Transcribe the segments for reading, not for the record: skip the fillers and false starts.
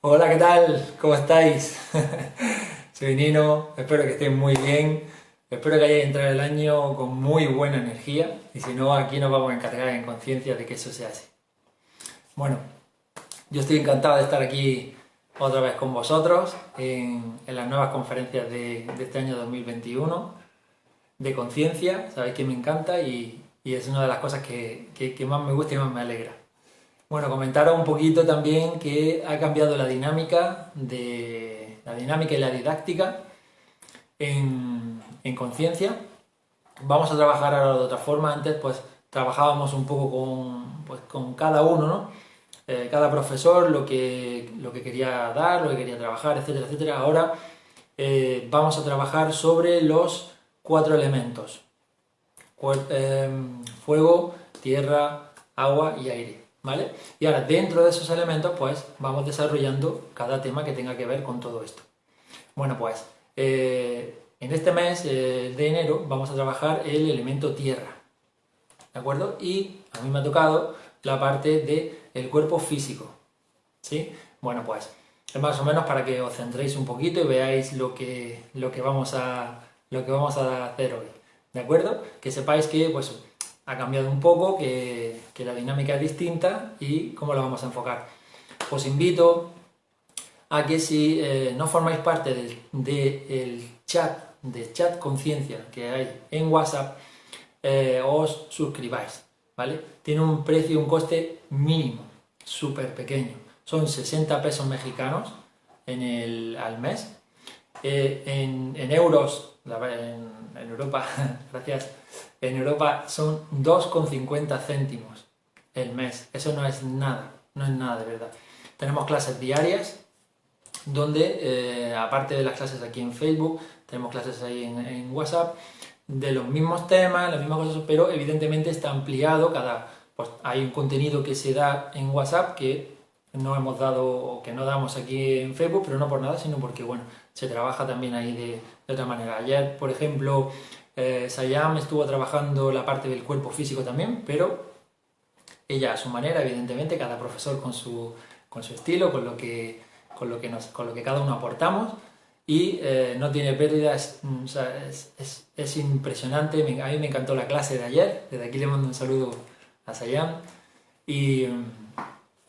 Hola, ¿qué tal? ¿Cómo estáis? Soy Nino, espero que estéis muy bien, espero que hayáis entrado el año con muy buena energía y si no, aquí nos vamos a encargar en conciencia de que eso sea así. Bueno, yo estoy encantado de estar aquí otra vez con vosotros en las nuevas conferencias de este año 2021 de conciencia, sabéis que me encanta y es una de las cosas que más me gusta y más me alegra. Bueno, comentaros un poquito también que ha cambiado la dinámica y la didáctica en conciencia. Vamos a trabajar ahora de otra forma. Antes pues trabajábamos un poco con cada uno, ¿no? Cada profesor lo que quería dar, lo que quería trabajar, etcétera, etcétera. Ahora vamos a trabajar sobre los 4 elementos. Fuego, tierra, agua y aire, ¿vale? Y ahora dentro de esos elementos pues vamos desarrollando cada tema que tenga que ver con todo esto. Bueno pues en este mes de enero vamos a trabajar el elemento tierra, ¿de acuerdo? Y a mí me ha tocado la parte del cuerpo físico, ¿sí? Bueno pues es más o menos para que os centréis un poquito y veáis lo que vamos a hacer hoy, ¿de acuerdo? Que sepáis que pues ha cambiado un poco, que la dinámica es distinta y cómo la vamos a enfocar. Os invito a que si no formáis parte del chat conciencia que hay en WhatsApp, os suscribáis, ¿vale? Tiene un precio, un coste mínimo, súper pequeño. Son 60 pesos mexicanos al mes. En euros, en Europa, gracias, en Europa son 2,50 céntimos el mes. Eso no es nada, no es nada de verdad. Tenemos clases diarias, donde aparte de las clases aquí en Facebook, tenemos clases ahí en WhatsApp, de los mismos temas, las mismas cosas, pero evidentemente está ampliado, pues hay un contenido que se da en WhatsApp que no hemos dado o que no damos aquí en Facebook, pero no por nada, sino porque, bueno, se trabaja también ahí de otra manera. Ayer, por ejemplo, Sayam estuvo trabajando la parte del cuerpo físico también, pero ella a su manera, evidentemente, cada profesor con su estilo, con lo que cada uno aportamos y no tiene pérdidas, o sea, es impresionante. A mí me encantó la clase de ayer, desde aquí le mando un saludo a Sayam y,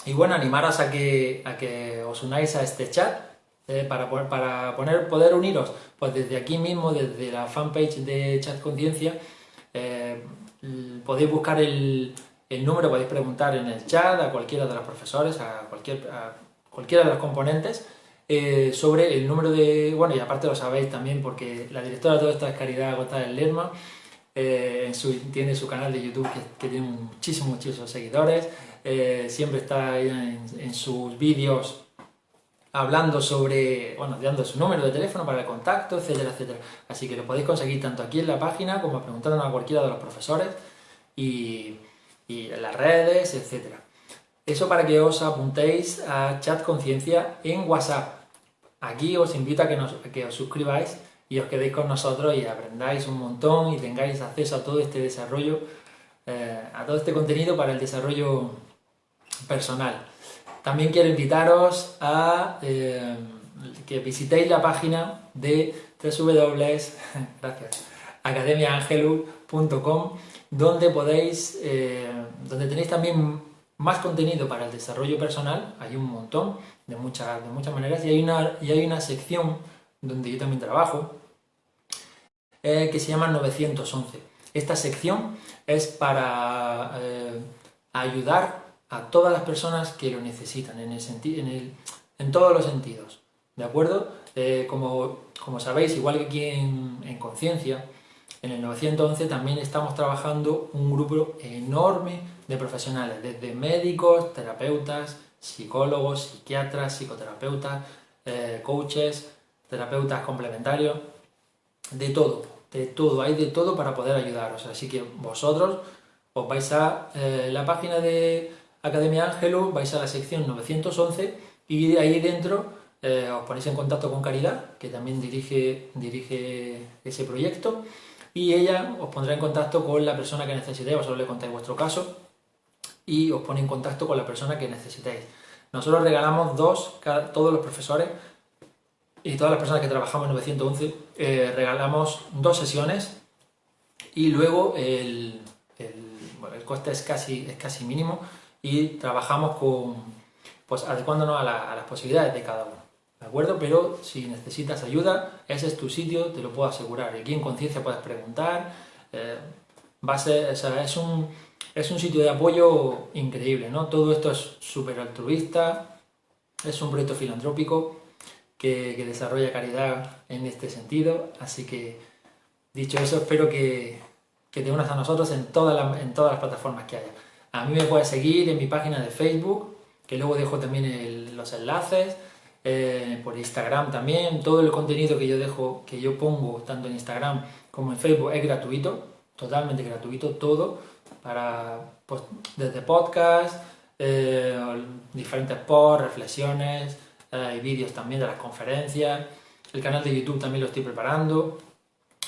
y bueno, animaros a que os unáis a este chat para poder uniros pues desde aquí mismo, desde la fanpage de Chat Conciencia. Podéis buscar el número, podéis preguntar en el chat a cualquiera de los profesores, a cualquiera de los componentes sobre el número de... Bueno, y aparte lo sabéis también porque la directora de todo esto es Caridad González Lerma. Tiene su canal de YouTube que tiene muchísimos seguidores. Siempre está ahí en sus vídeos hablando sobre, bueno, dando su número de teléfono para el contacto, etcétera, etcétera. Así que lo podéis conseguir tanto aquí en la página como preguntando a cualquiera de los profesores y en las redes, etcétera. Eso para que os apuntéis a Chat Conciencia en WhatsApp. Aquí os invito a que os suscribáis y os quedéis con nosotros y aprendáis un montón y tengáis acceso a todo este desarrollo, a todo este contenido para el desarrollo personal. También quiero invitaros a que visitéis la página de www.academiaangelus.com donde tenéis también más contenido para el desarrollo personal. Hay un montón, de muchas maneras, y hay una sección donde yo también trabajo que se llama 911. Esta sección es para ayudar a todas las personas que lo necesitan en todos los sentidos, ¿de acuerdo? Como sabéis, igual que aquí en Conciencia, en el 911 también estamos trabajando un grupo enorme de profesionales, desde médicos, terapeutas, psicólogos, psiquiatras, psicoterapeutas, coaches, terapeutas complementarios, de todo, hay de todo para poder ayudaros. Así que vosotros os vais a la página de Academia Angelus, vais a la sección 911 y ahí dentro os ponéis en contacto con Caridad, que también dirige ese proyecto, y ella os pondrá en contacto con la persona que necesitéis. Vosotros le contáis vuestro caso y os pone en contacto con la persona que necesitéis. Nosotros regalamos dos, todos los profesores y todas las personas que trabajamos en 911, regalamos 2 sesiones y luego bueno, el coste es casi mínimo y trabajamos pues adecuándonos a las posibilidades de cada uno. ¿De acuerdo? Pero si necesitas ayuda, ese es tu sitio, te lo puedo asegurar. Aquí en Conciencia puedes preguntar. Va a ser, o sea, es un sitio de apoyo increíble, ¿no? Todo esto es súper altruista, es un proyecto filantrópico que desarrolla caridad en este sentido. Así que, dicho eso, espero que te unas a nosotros en todas las plataformas que haya. A mí me puedes seguir en mi página de Facebook, que luego dejo también los enlaces. Por Instagram también, todo el contenido que yo pongo tanto en Instagram como en Facebook es gratuito, totalmente gratuito, todo, pues, desde podcast, diferentes posts, reflexiones, y vídeos también de las conferencias. El canal de YouTube también lo estoy preparando,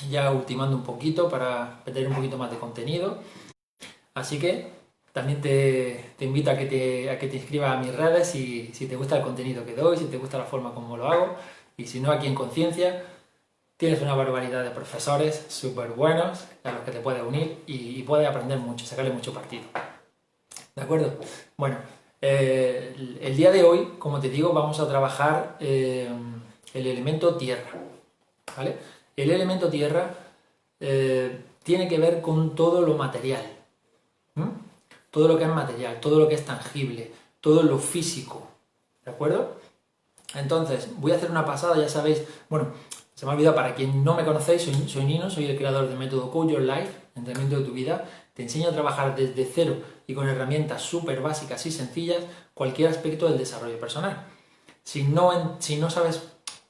ya ultimando un poquito para meter un poquito más de contenido. Así que también te invito a que te inscribas a mis redes si te gusta el contenido que doy, si te gusta la forma como lo hago. Y si no, aquí en Conciencia tienes una barbaridad de profesores súper buenos a los que te puedes unir y puedes aprender mucho, sacarle mucho partido. ¿De acuerdo? Bueno, el día de hoy, como te digo, vamos a trabajar el elemento tierra. ¿Vale? El elemento tierra tiene que ver con todo lo material. Todo lo que es material, todo lo que es tangible, todo lo físico, ¿de acuerdo? Entonces, voy a hacer una pasada, ya sabéis, bueno, se me ha olvidado, para quien no me conocéis, soy Nino, soy el creador del método Coach Your Life, entrenamiento de tu vida. Te enseño a trabajar desde cero y con herramientas súper básicas y sencillas cualquier aspecto del desarrollo personal. Si no sabes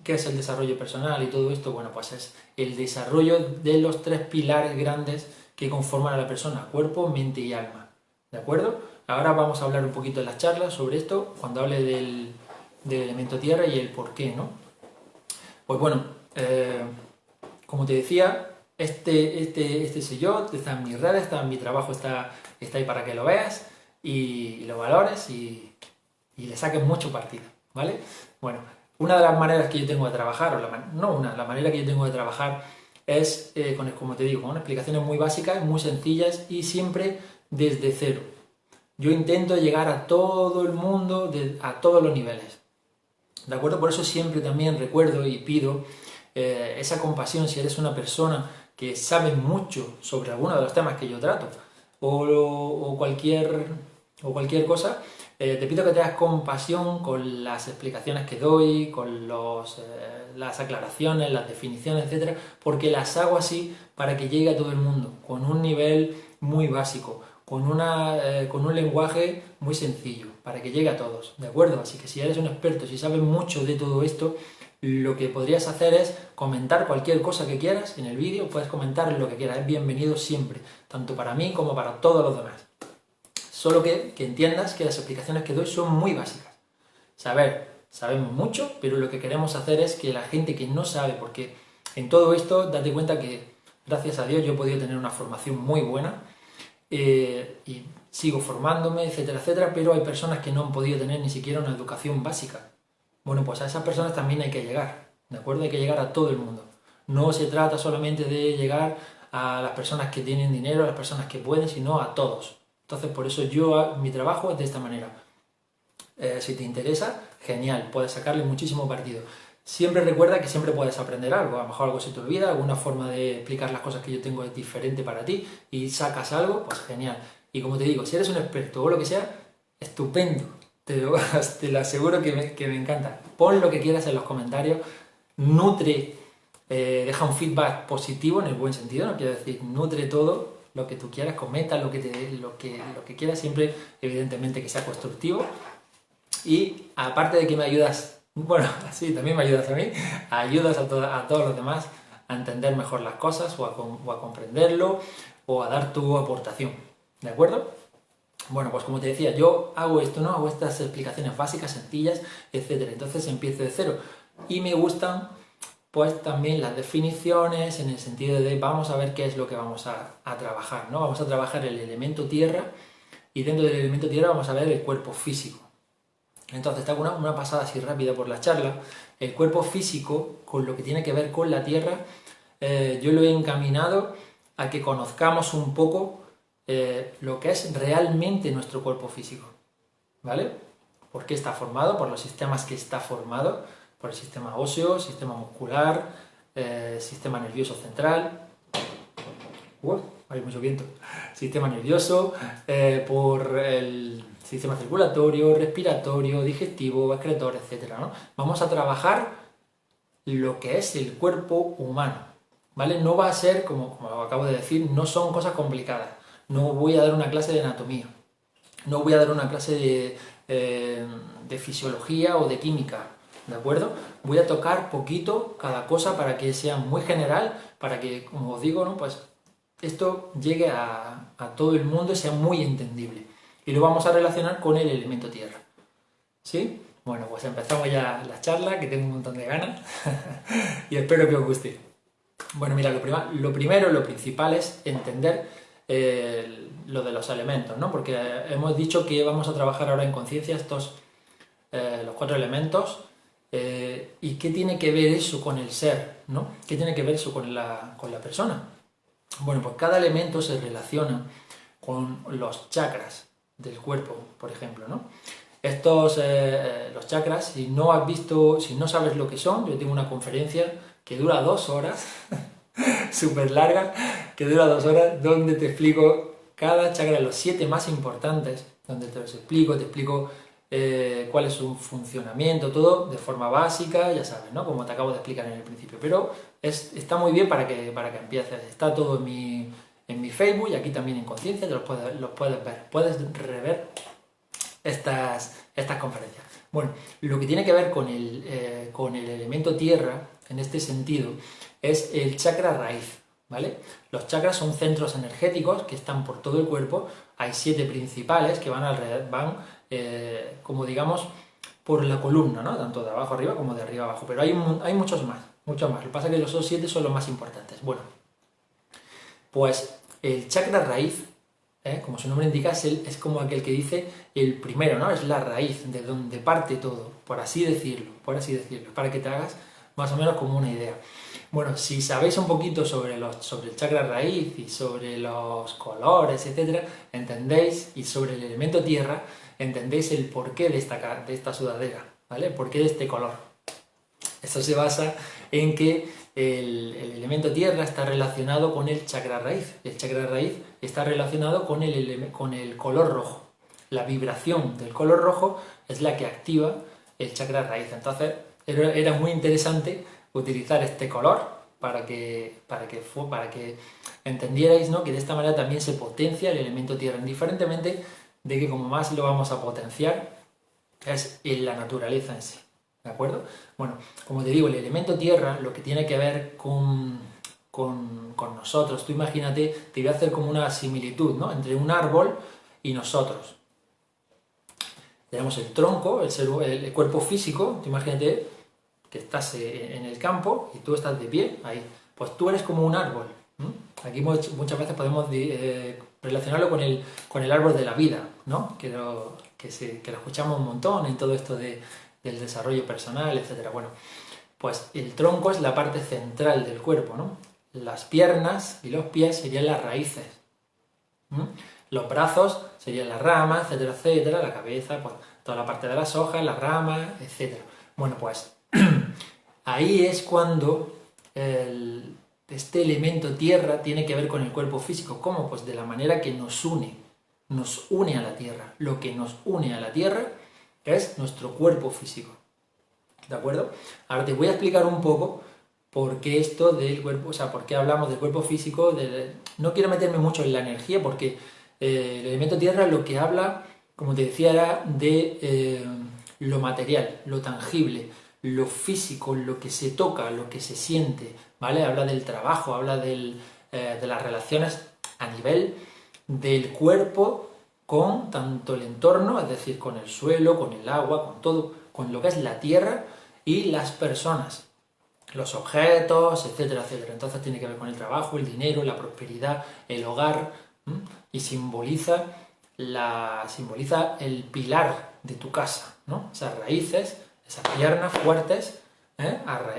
qué es el desarrollo personal y todo esto, bueno, pues es el desarrollo de los 3 pilares grandes que conforman a la persona: cuerpo, mente y alma. ¿De acuerdo? Ahora vamos a hablar un poquito en las charlas sobre esto, cuando hable del elemento tierra y el por qué, ¿no? Pues bueno, como te decía, este soy yo, está en mis redes, está en mi trabajo, está ahí para que lo veas y lo valores y le saques mucho partido, ¿vale? Bueno, una de las maneras que yo tengo de trabajar, la manera que yo tengo de trabajar es, como te digo, con explicaciones muy básicas, muy sencillas y siempre desde cero. Yo intento llegar a todo el mundo, a todos los niveles. ¿De acuerdo? Por eso siempre también recuerdo y pido esa compasión si eres una persona que sabe mucho sobre alguno de los temas que yo trato o cualquier cosa. Te pido que tengas compasión con las explicaciones que doy, con las aclaraciones, las definiciones, etcétera, porque las hago así para que llegue a todo el mundo, con un nivel muy básico, con un lenguaje muy sencillo, para que llegue a todos, ¿de acuerdo? Así que si eres un experto, si sabes mucho de todo esto, lo que podrías hacer es comentar cualquier cosa que quieras en el vídeo, puedes comentar lo que quieras, es bienvenido siempre, tanto para mí como para todos los demás. Solo que entiendas que las explicaciones que doy son muy básicas. Sabemos mucho, pero lo que queremos hacer es que la gente que no sabe, porque en todo esto, date cuenta que, gracias a Dios, yo he podido tener una formación muy buena, y sigo formándome, etcétera, etcétera, pero hay personas que no han podido tener ni siquiera una educación básica. Bueno, pues a esas personas también hay que llegar, ¿de acuerdo? Hay que llegar a todo el mundo. No se trata solamente de llegar a las personas que tienen dinero, a las personas que pueden, sino a todos. Entonces, por eso mi trabajo es de esta manera. Si te interesa, genial, puedes sacarle muchísimo partido. Siempre recuerda que siempre puedes aprender algo, a lo mejor algo se te olvida, alguna forma de explicar las cosas que yo tengo es diferente para ti y sacas algo, pues genial. Y como te digo, si eres un experto o lo que sea, estupendo, te lo aseguro que me encanta. Pon lo que quieras en los comentarios, nutre, deja un feedback positivo en el buen sentido, no quiero decir, nutre todo lo que tú quieras, comenta lo que quieras, siempre evidentemente que sea constructivo. Y aparte de que me ayudas, bueno, sí, también me ayudas a mí, ayudas a todos los demás a entender mejor las cosas o a comprenderlo o a dar tu aportación, ¿de acuerdo? Bueno, pues como te decía, yo hago esto, ¿no? Hago estas explicaciones básicas, sencillas, etcétera. Entonces empiezo de cero. Y me gustan, pues, también las definiciones en el sentido de vamos a ver qué es lo que vamos a trabajar, ¿no? Vamos a trabajar el elemento tierra y dentro del elemento tierra vamos a ver el cuerpo físico. Entonces, te hago una pasada así rápida por la charla. El cuerpo físico, con lo que tiene que ver con la Tierra, yo lo he encaminado a que conozcamos un poco lo que es realmente nuestro cuerpo físico, ¿vale? ¿Por qué está formado? Por los sistemas que está formado, por el sistema óseo, sistema muscular, sistema nervioso central, hay mucho viento, sistema nervioso, por el sistema circulatorio, respiratorio, digestivo, excretor, etc., ¿no? Vamos a trabajar lo que es el cuerpo humano, ¿vale? No va a ser, como acabo de decir, no son cosas complicadas. No voy a dar una clase de anatomía, no voy a dar una clase de fisiología o de química, ¿de acuerdo? Voy a tocar poquito cada cosa para que sea muy general, para que, como os digo, ¿no? Pues esto llegue a todo el mundo y sea muy entendible. Y lo vamos a relacionar con el elemento tierra. ¿Sí? Bueno, pues empezamos ya la charla, que tengo un montón de ganas y espero que os guste. Bueno, mira, lo principal es entender lo de los elementos, ¿no? Porque hemos dicho que vamos a trabajar ahora en conciencia los 4 elementos. ¿Y qué tiene que ver eso con el ser, ¿no? ¿Qué tiene que ver eso con la persona? Bueno, pues cada elemento se relaciona con los chakras del cuerpo, por ejemplo, ¿no? Los chakras, si no sabes lo que son, yo tengo una conferencia que dura 2 horas, súper larga, que dura 2 horas, donde te explico cada chakra, los 7 más importantes, donde te explico cuál es su funcionamiento, todo de forma básica, ya sabes, ¿no? Como te acabo de explicar en el principio. Pero está muy bien para que empieces. Está todo en mi Facebook y aquí también en Conciencia, te los puedes ver. Puedes rever estas conferencias. Bueno, lo que tiene que ver con el elemento tierra, en este sentido, es el chakra raíz, ¿vale? Los chakras son centros energéticos que están por todo el cuerpo. Hay 7 principales que van como digamos, por la columna, ¿no? Tanto de abajo arriba como de arriba abajo. Pero hay muchos más. Lo que pasa es que los 7 son los más importantes. Bueno, pues el chakra raíz, como su nombre indica, es como aquel que dice el primero, ¿no? Es la raíz, de donde parte todo, por así decirlo, para que te hagas más o menos como una idea. Bueno, si sabéis un poquito sobre el chakra raíz y sobre los colores, etcétera, entendéis, y sobre el elemento tierra, entendéis el porqué de esta sudadera, ¿vale? El porqué de este color. Esto se basa en que el elemento tierra está relacionado con el chakra raíz. El chakra raíz está relacionado con el color rojo. La vibración del color rojo es la que activa el chakra raíz. Entonces era muy interesante utilizar este color para que entendierais, ¿no? Que de esta manera también se potencia el elemento tierra, indiferentemente de que como más lo vamos a potenciar es en la naturaleza en sí, ¿de acuerdo? Bueno, como te digo, el elemento tierra, lo que tiene que ver con nosotros, tú imagínate, te voy a hacer como una similitud, ¿no? Entre un árbol y nosotros. Tenemos el tronco, el cuerpo físico, tú imagínate que estás en el campo y tú estás de pie ahí, pues tú eres como un árbol. Aquí muchas veces podemos relacionarlo con el árbol de la vida, ¿no? Que lo escuchamos un montón en todo esto del desarrollo personal, etc. Bueno, pues el tronco es la parte central del cuerpo, ¿no? Las piernas y los pies serían las raíces. Los brazos serían las ramas, etcétera, etcétera. La cabeza, pues toda la parte de las hojas, las ramas, etcétera. Bueno, pues ahí es cuando este elemento tierra tiene que ver con el cuerpo físico. ¿Cómo? Pues de la manera que nos une a la tierra. Lo que nos une a la tierra es nuestro cuerpo físico. ¿De acuerdo? Ahora te voy a explicar un poco por qué esto del cuerpo, o sea, por qué hablamos del cuerpo físico. No quiero meterme mucho en la energía porque el elemento tierra lo que habla, como te decía, era de lo material, lo tangible, lo físico, lo que se toca, lo que se siente, ¿vale? Habla del trabajo, habla de las relaciones a nivel del cuerpo con tanto el entorno, es decir, con el suelo, con el agua, con todo, con lo que es la tierra y las personas, los objetos, etcétera, etcétera. Entonces tiene que ver con el trabajo, el dinero, la prosperidad, el hogar, y simboliza el pilar de tu casa, ¿no? Esas raíces, esas piernas fuertes,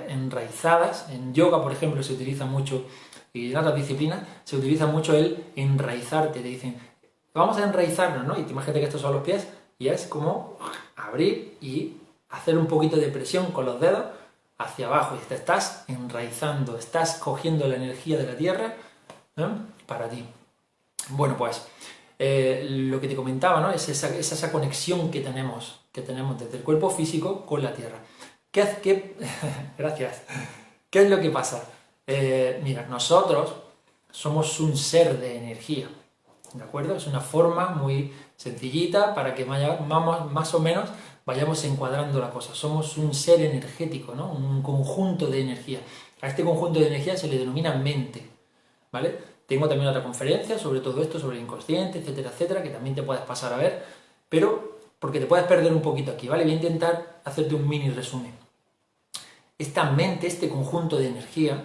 enraizadas. En yoga, por ejemplo, se utiliza mucho, y en otras disciplinas, se utiliza mucho el enraizarte. Te dicen, vamos a enraizarnos, ¿no? Y te imagínate que estos son los pies, y es como abrir y hacer un poquito de presión con los dedos hacia abajo, y te estás enraizando, estás cogiendo la energía de la tierra, ¿eh? Para ti. Bueno, pues lo que te comentaba, ¿no? Es esa conexión que tenemos desde el cuerpo físico con la tierra. Gracias. ¿Qué es lo que pasa? Mira, nosotros somos un ser de energía, ¿de acuerdo? Es una forma muy sencillita para que más o menos vayamos encuadrando la cosa. Somos un ser energético, ¿no? Un conjunto de energía. A este conjunto de energía se le denomina mente, ¿vale? Tengo también otra conferencia sobre todo esto, sobre el inconsciente, etcétera, etcétera, que también te puedes pasar a ver, pero porque te puedes perder un poquito aquí, ¿vale? Voy a intentar hacerte un mini resumen. Esta mente, este conjunto de energía,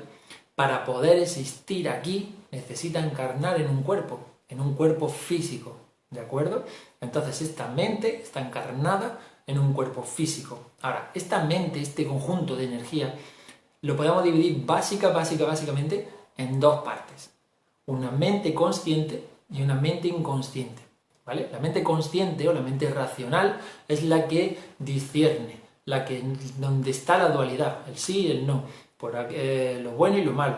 para poder existir aquí, necesita encarnar en un cuerpo físico, ¿de acuerdo? Entonces esta mente está encarnada en un cuerpo físico. Ahora, esta mente, este conjunto de energía, lo podemos dividir básicamente en dos partes. Una mente consciente y una mente inconsciente, ¿vale? La mente consciente o la mente racional es la que discierne, donde está la dualidad, el sí y el no, lo bueno y lo malo.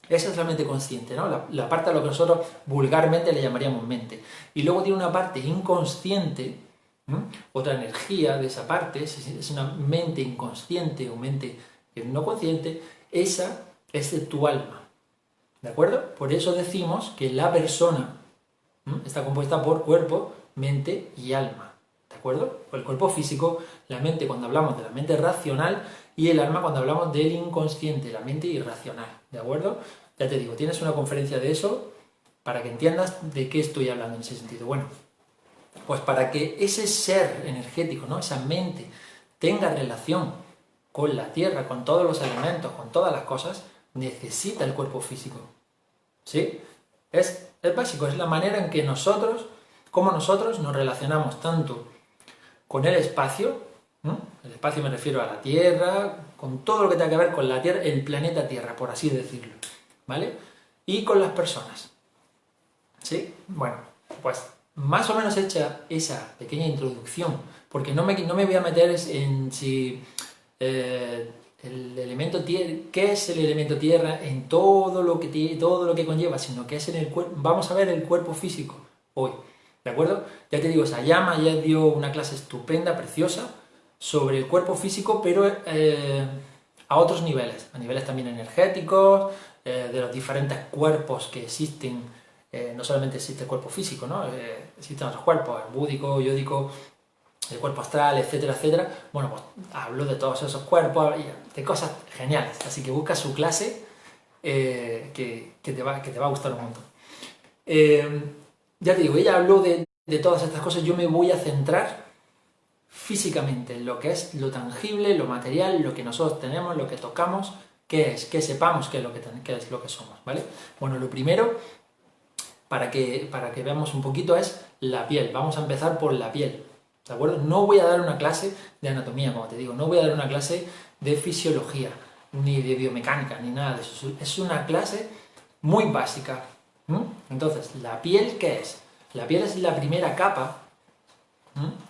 Esa es la mente consciente, ¿no? La parte a lo que nosotros vulgarmente le llamaríamos mente. Y luego tiene una parte inconsciente, otra energía de esa parte, es una mente inconsciente o mente no consciente, esa es tu alma. ¿De acuerdo? Por eso decimos que la persona está compuesta por cuerpo, mente y alma. ¿De acuerdo? El cuerpo físico, la mente cuando hablamos de la mente racional y el alma cuando hablamos del inconsciente, la mente irracional. ¿De acuerdo? Ya te digo, tienes una conferencia de eso para que entiendas de qué estoy hablando en ese sentido. Bueno, pues para que ese ser energético, ¿no? Esa mente tenga relación con la tierra, con todos los elementos, con todas las cosas, necesita el cuerpo físico. ¿Sí? Es básico, es la manera en que nosotros nos relacionamos tanto con el espacio me refiero a la Tierra, con todo lo que tenga que ver con la Tierra, el planeta Tierra, por así decirlo, ¿vale? Y con las personas. ¿Sí? Bueno, pues más o menos hecha esa pequeña introducción, porque no me voy a meter en si el elemento tierra, qué es el elemento tierra en todo lo que conlleva, sino que es en el cuerpo. Vamos a ver el cuerpo físico hoy, ¿de acuerdo? Ya te digo, Sayama ya dio una clase estupenda, preciosa, sobre el cuerpo físico, pero a otros niveles, a niveles también energéticos, de los diferentes cuerpos que existen. No solamente existe el cuerpo físico, ¿no? Existen otros cuerpos, el búdico, yódico, el cuerpo astral, etcétera, etcétera. Bueno, pues hablo de todos esos cuerpos y de cosas geniales. Así que busca su clase que te va a gustar un montón. Ya te digo, ella habló de todas estas cosas. Yo me voy a centrar físicamente en lo que es lo tangible, lo material, lo que nosotros tenemos, lo que tocamos, que sepamos qué es lo que somos, ¿vale? Bueno, lo primero, para que veamos un poquito, es la piel. Vamos a empezar por la piel. ¿De acuerdo? No voy a dar una clase de anatomía, como te digo, no voy a dar una clase de fisiología, ni de biomecánica, ni nada de eso. Es una clase muy básica. Entonces, ¿la piel qué es? La piel es la primera capa.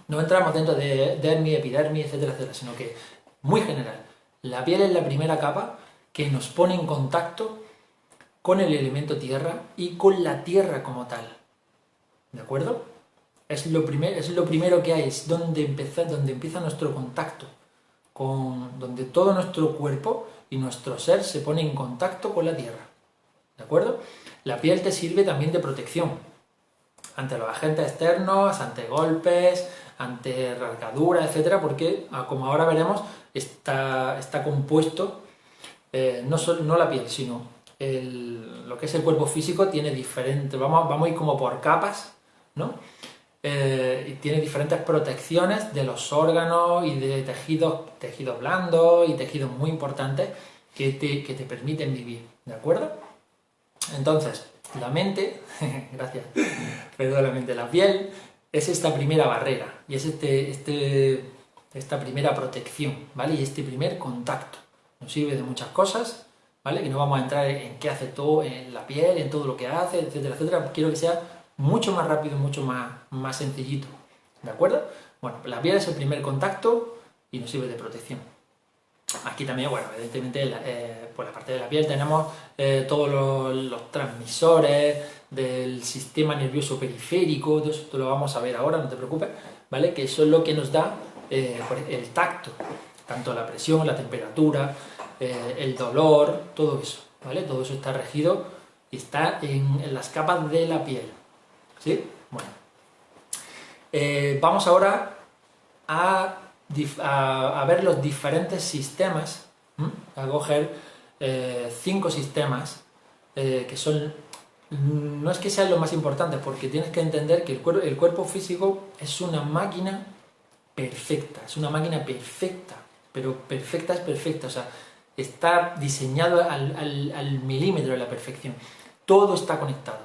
No entramos dentro de dermis, epidermis, etcétera, etcétera, sino que muy general. La piel es la primera capa que nos pone en contacto con el elemento tierra y con la tierra como tal. ¿De acuerdo? Es lo primero que hay, es donde empieza nuestro contacto, donde todo nuestro cuerpo y nuestro ser se pone en contacto con la tierra. ¿De acuerdo? La piel te sirve también de protección ante los agentes externos, ante golpes, ante rasgaduras, etcétera, porque, como ahora veremos, está compuesto, no la piel, sino lo que es el cuerpo físico tiene diferentes, vamos a ir como por capas, ¿no? Y tiene diferentes protecciones de los órganos y de tejidos blandos y tejidos muy importantes que te permiten vivir, ¿de acuerdo? Entonces, la mente, gracias, perdón, la piel es esta primera barrera y es esta primera protección, ¿vale? Y este primer contacto. Nos sirve de muchas cosas, ¿vale? Que no vamos a entrar en qué hace todo en la piel, en todo lo que hace, etcétera, etcétera. Quiero que sea mucho más rápido, mucho más sencillito, ¿de acuerdo? Bueno, la piel es el primer contacto y nos sirve de protección. Aquí también, bueno, evidentemente, por la parte de la piel tenemos todos los transmisores del sistema nervioso periférico, todo esto lo vamos a ver ahora, no te preocupes, ¿vale? Que eso es lo que nos da el tacto, tanto la presión, la temperatura, el dolor, todo eso, ¿vale? Todo eso está regido y está en las capas de la piel, ¿sí? Bueno, vamos ahora a ver los diferentes sistemas, a coger 5 sistemas que son, no es que sean los más importantes, porque tienes que entender que el cuerpo físico es una máquina perfecta, es una máquina perfecta, pero perfecta es perfecta, o sea, está diseñado al milímetro de la perfección. Todo está conectado,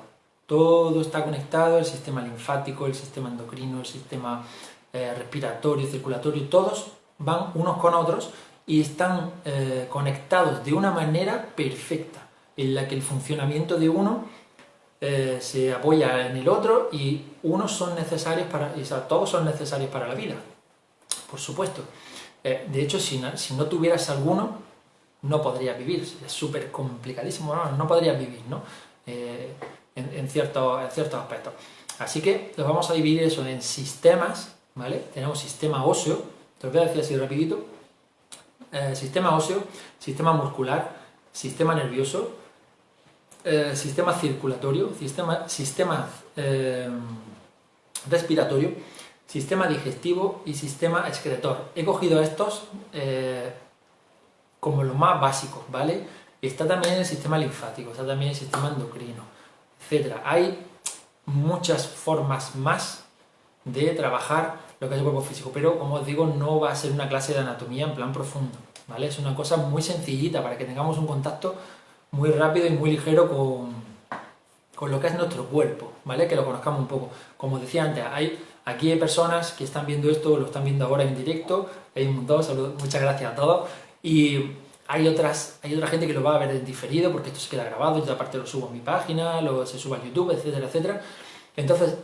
el sistema linfático, el sistema endocrino, el sistema respiratorio, circulatorio, todos van unos con otros y están conectados de una manera perfecta, en la que el funcionamiento de uno se apoya en el otro y unos son necesarios todos son necesarios para la vida, por supuesto. De hecho, si no tuvieras alguno, no podrías vivir, es súper complicadísimo, no podrías vivir, ¿no? En ciertos aspectos. Así que los vamos a dividir eso en sistemas, ¿vale? Tenemos sistema óseo, te lo voy a decir así rapidito, sistema óseo, sistema muscular, sistema nervioso, sistema circulatorio, sistema respiratorio, sistema digestivo y sistema excretor. He cogido estos como los más básicos, ¿vale? Está también el sistema linfático, está también el sistema endocrino, etc. Hay muchas formas más de trabajar lo que es el cuerpo físico, pero como os digo, no va a ser una clase de anatomía en plan profundo, ¿vale? Es una cosa muy sencillita para que tengamos un contacto muy rápido y muy ligero con lo que es nuestro cuerpo, ¿vale? Que lo conozcamos un poco. Como decía antes, aquí hay personas que están viendo esto, lo están viendo ahora en directo, hay un montón, muchas gracias a todos, y hay otra gente que lo va a ver en diferido, porque esto se queda grabado, yo aparte lo subo a mi página, se sube a YouTube, etcétera, etcétera. Entonces,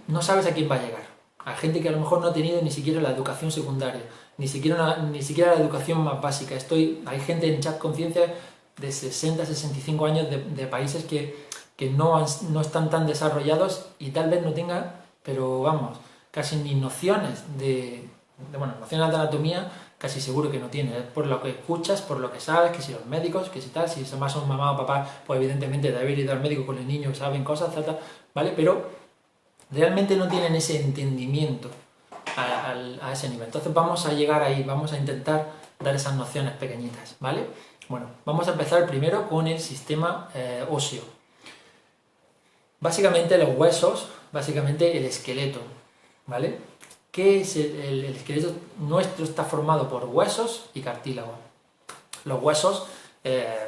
no sabes a quién va a llegar. Hay gente que a lo mejor no ha tenido ni siquiera la educación secundaria, ni siquiera la educación más básica. Hay gente en Chat Conciencia de 60, 65 años de países que no están tan desarrollados y tal vez no tengan, pero vamos, casi ni nociones nociones de anatomía, casi seguro que no tiene. Es por lo que escuchas, por lo que sabes, que si los médicos, que si tal, si más son mamá o papá, pues evidentemente de haber ido al médico con el niño saben cosas, etc., ¿vale? Pero realmente no tienen ese entendimiento a ese nivel. Entonces vamos a llegar ahí, vamos a intentar dar esas nociones pequeñitas, ¿vale? Bueno, vamos a empezar primero con el sistema óseo. Básicamente los huesos, básicamente el esqueleto, ¿vale? ¿Qué es el esqueleto nuestro? Está formado por huesos y cartílagos. Los huesos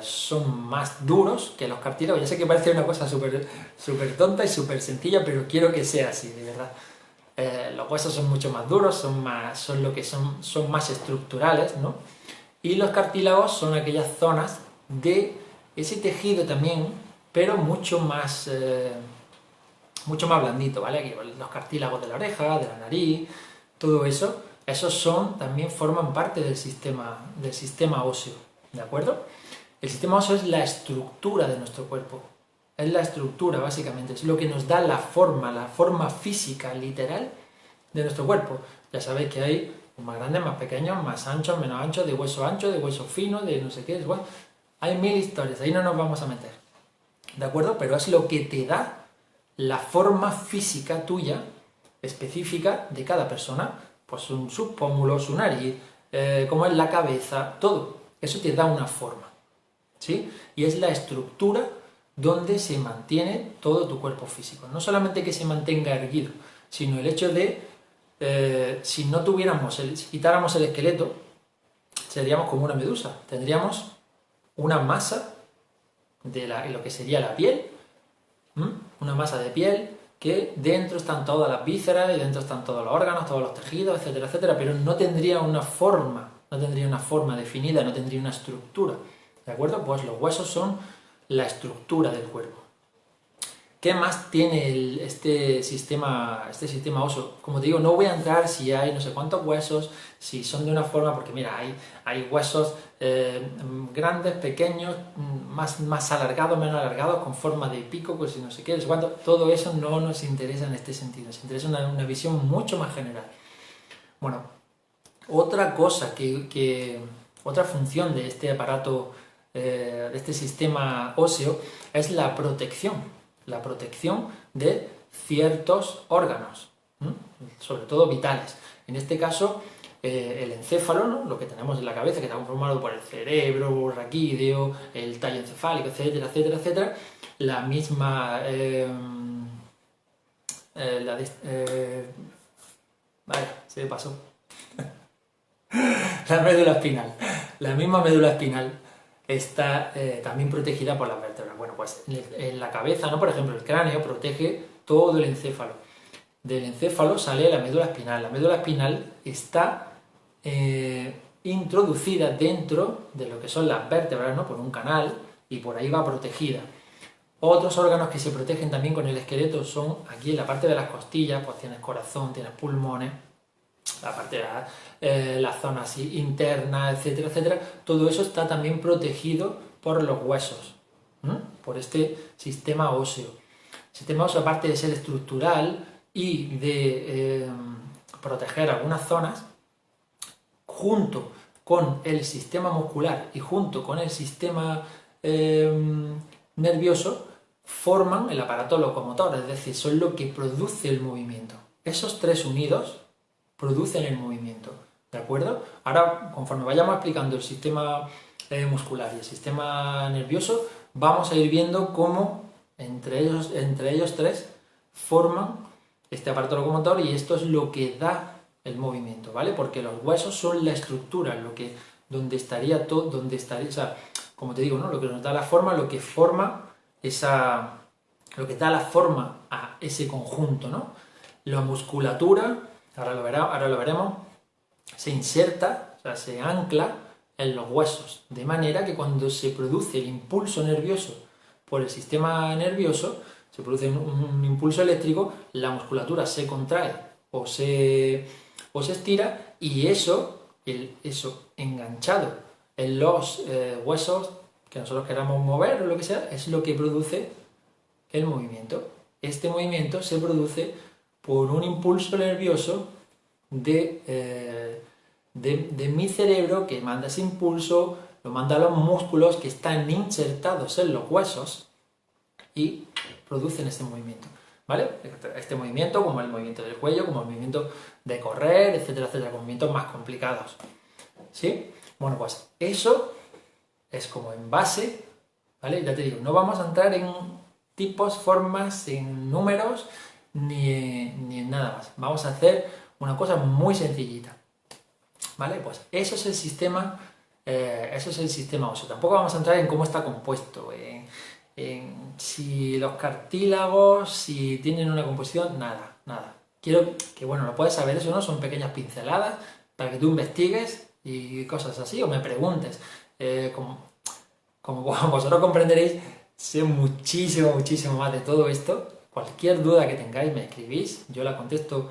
son más duros que los cartílagos. Ya sé que parece una cosa súper tonta y súper sencilla, pero quiero que sea así, de verdad. Los huesos son mucho más duros, son más estructurales, ¿no? Y los cartílagos son aquellas zonas de ese tejido también, pero mucho más blandito, ¿vale? Aquí los cartílagos de la oreja, de la nariz, todo eso, también forman parte del sistema óseo, ¿de acuerdo? El sistema óseo es la estructura de nuestro cuerpo, es la estructura básicamente, es lo que nos da la forma física, literal, de nuestro cuerpo. Ya sabéis que hay más grandes, más pequeños, más anchos, menos anchos, de hueso fino, de no sé qué, bueno, hay 1000 historias, ahí no nos vamos a meter, ¿de acuerdo? Pero es lo que te da la forma física tuya, específica de cada persona, pues sus pómulos, su nariz, cómo es la cabeza, todo, eso te da una forma, ¿sí? Y es la estructura donde se mantiene todo tu cuerpo físico. No solamente que se mantenga erguido, sino el hecho de, si quitáramos el esqueleto, seríamos como una medusa, tendríamos una masa de lo que sería la piel, una masa de piel, que dentro están todas las vísceras y dentro están todos los órganos, todos los tejidos, etcétera, etcétera, pero no tendría una forma, definida, no tendría una estructura, ¿de acuerdo? Pues los huesos son la estructura del cuerpo. ¿Qué más tiene este sistema óseo? Como te digo, no voy a entrar si hay no sé cuántos huesos, si son de una forma, porque mira, hay huesos grandes, pequeños, más alargados, menos alargados, con forma de pico, pues si no sé qué, no sé cuánto. Todo eso no nos interesa en este sentido, nos interesa una visión mucho más general. Bueno, otra cosa otra función de este aparato, de este sistema óseo, es la protección de ciertos órganos, sobre todo vitales. En este caso, el encéfalo, ¿no? Lo que tenemos en la cabeza, que está formado por el cerebro, el raquídeo, el tallo encefálico, etcétera, etcétera, etcétera, la misma... vale, se me pasó. La médula espinal. La misma médula espinal está también protegida por las vértebras. Bueno, pues en la cabeza, ¿no? Por ejemplo, el cráneo protege todo el encéfalo. Del encéfalo sale la médula espinal. La médula espinal está introducida dentro de lo que son las vértebras, ¿no? Por un canal, y por ahí va protegida. Otros órganos que se protegen también con el esqueleto son aquí en la parte de las costillas, pues tienes corazón, tienes pulmones, la parte de la zona así interna, etcétera, etcétera. Todo eso está también protegido por los huesos, por este sistema óseo. El sistema óseo, aparte de ser estructural y de proteger algunas zonas, junto con el sistema muscular y junto con el sistema nervioso, forman el aparato locomotor, es decir, son lo que produce el movimiento. Esos tres unidos producen el movimiento, ¿de acuerdo? Ahora, conforme vayamos explicando el sistema muscular y el sistema nervioso, vamos a ir viendo cómo entre ellos tres forman este aparato locomotor, y esto es lo que da el movimiento, ¿vale? Porque los huesos son la estructura, donde estaría todo, o sea, como te digo, ¿no? Lo que nos da la forma, lo que da la forma a ese conjunto, ¿no? La musculatura, ahora lo veremos, se inserta, o sea, se ancla en los huesos, de manera que cuando se produce el impulso nervioso por el sistema nervioso, se produce un impulso eléctrico, la musculatura se contrae o se estira, y eso enganchado en los huesos que nosotros queramos mover o lo que sea, es lo que produce el movimiento. Este movimiento se produce por un impulso nervioso de mi cerebro, que manda ese impulso, lo manda a los músculos que están insertados en los huesos y producen este movimiento, ¿vale? Este movimiento, como el movimiento del cuello, como el movimiento de correr, etcétera, etcétera, movimientos más complicados, ¿sí? Bueno, pues eso es como en base, ¿vale? Ya te digo, no vamos a entrar en tipos, formas, en números, ni en nada más. Vamos a hacer una cosa muy sencillita, ¿vale? Pues eso es el sistema óseo. Tampoco vamos a entrar en cómo está compuesto, en si los cartílagos, si tienen una composición, nada. Quiero que, bueno, lo puedes saber eso, ¿no? Son pequeñas pinceladas para que tú investigues y cosas así, o me preguntes. Como vosotros comprenderéis, sé muchísimo más de todo esto. Cualquier duda que tengáis me escribís, yo la contesto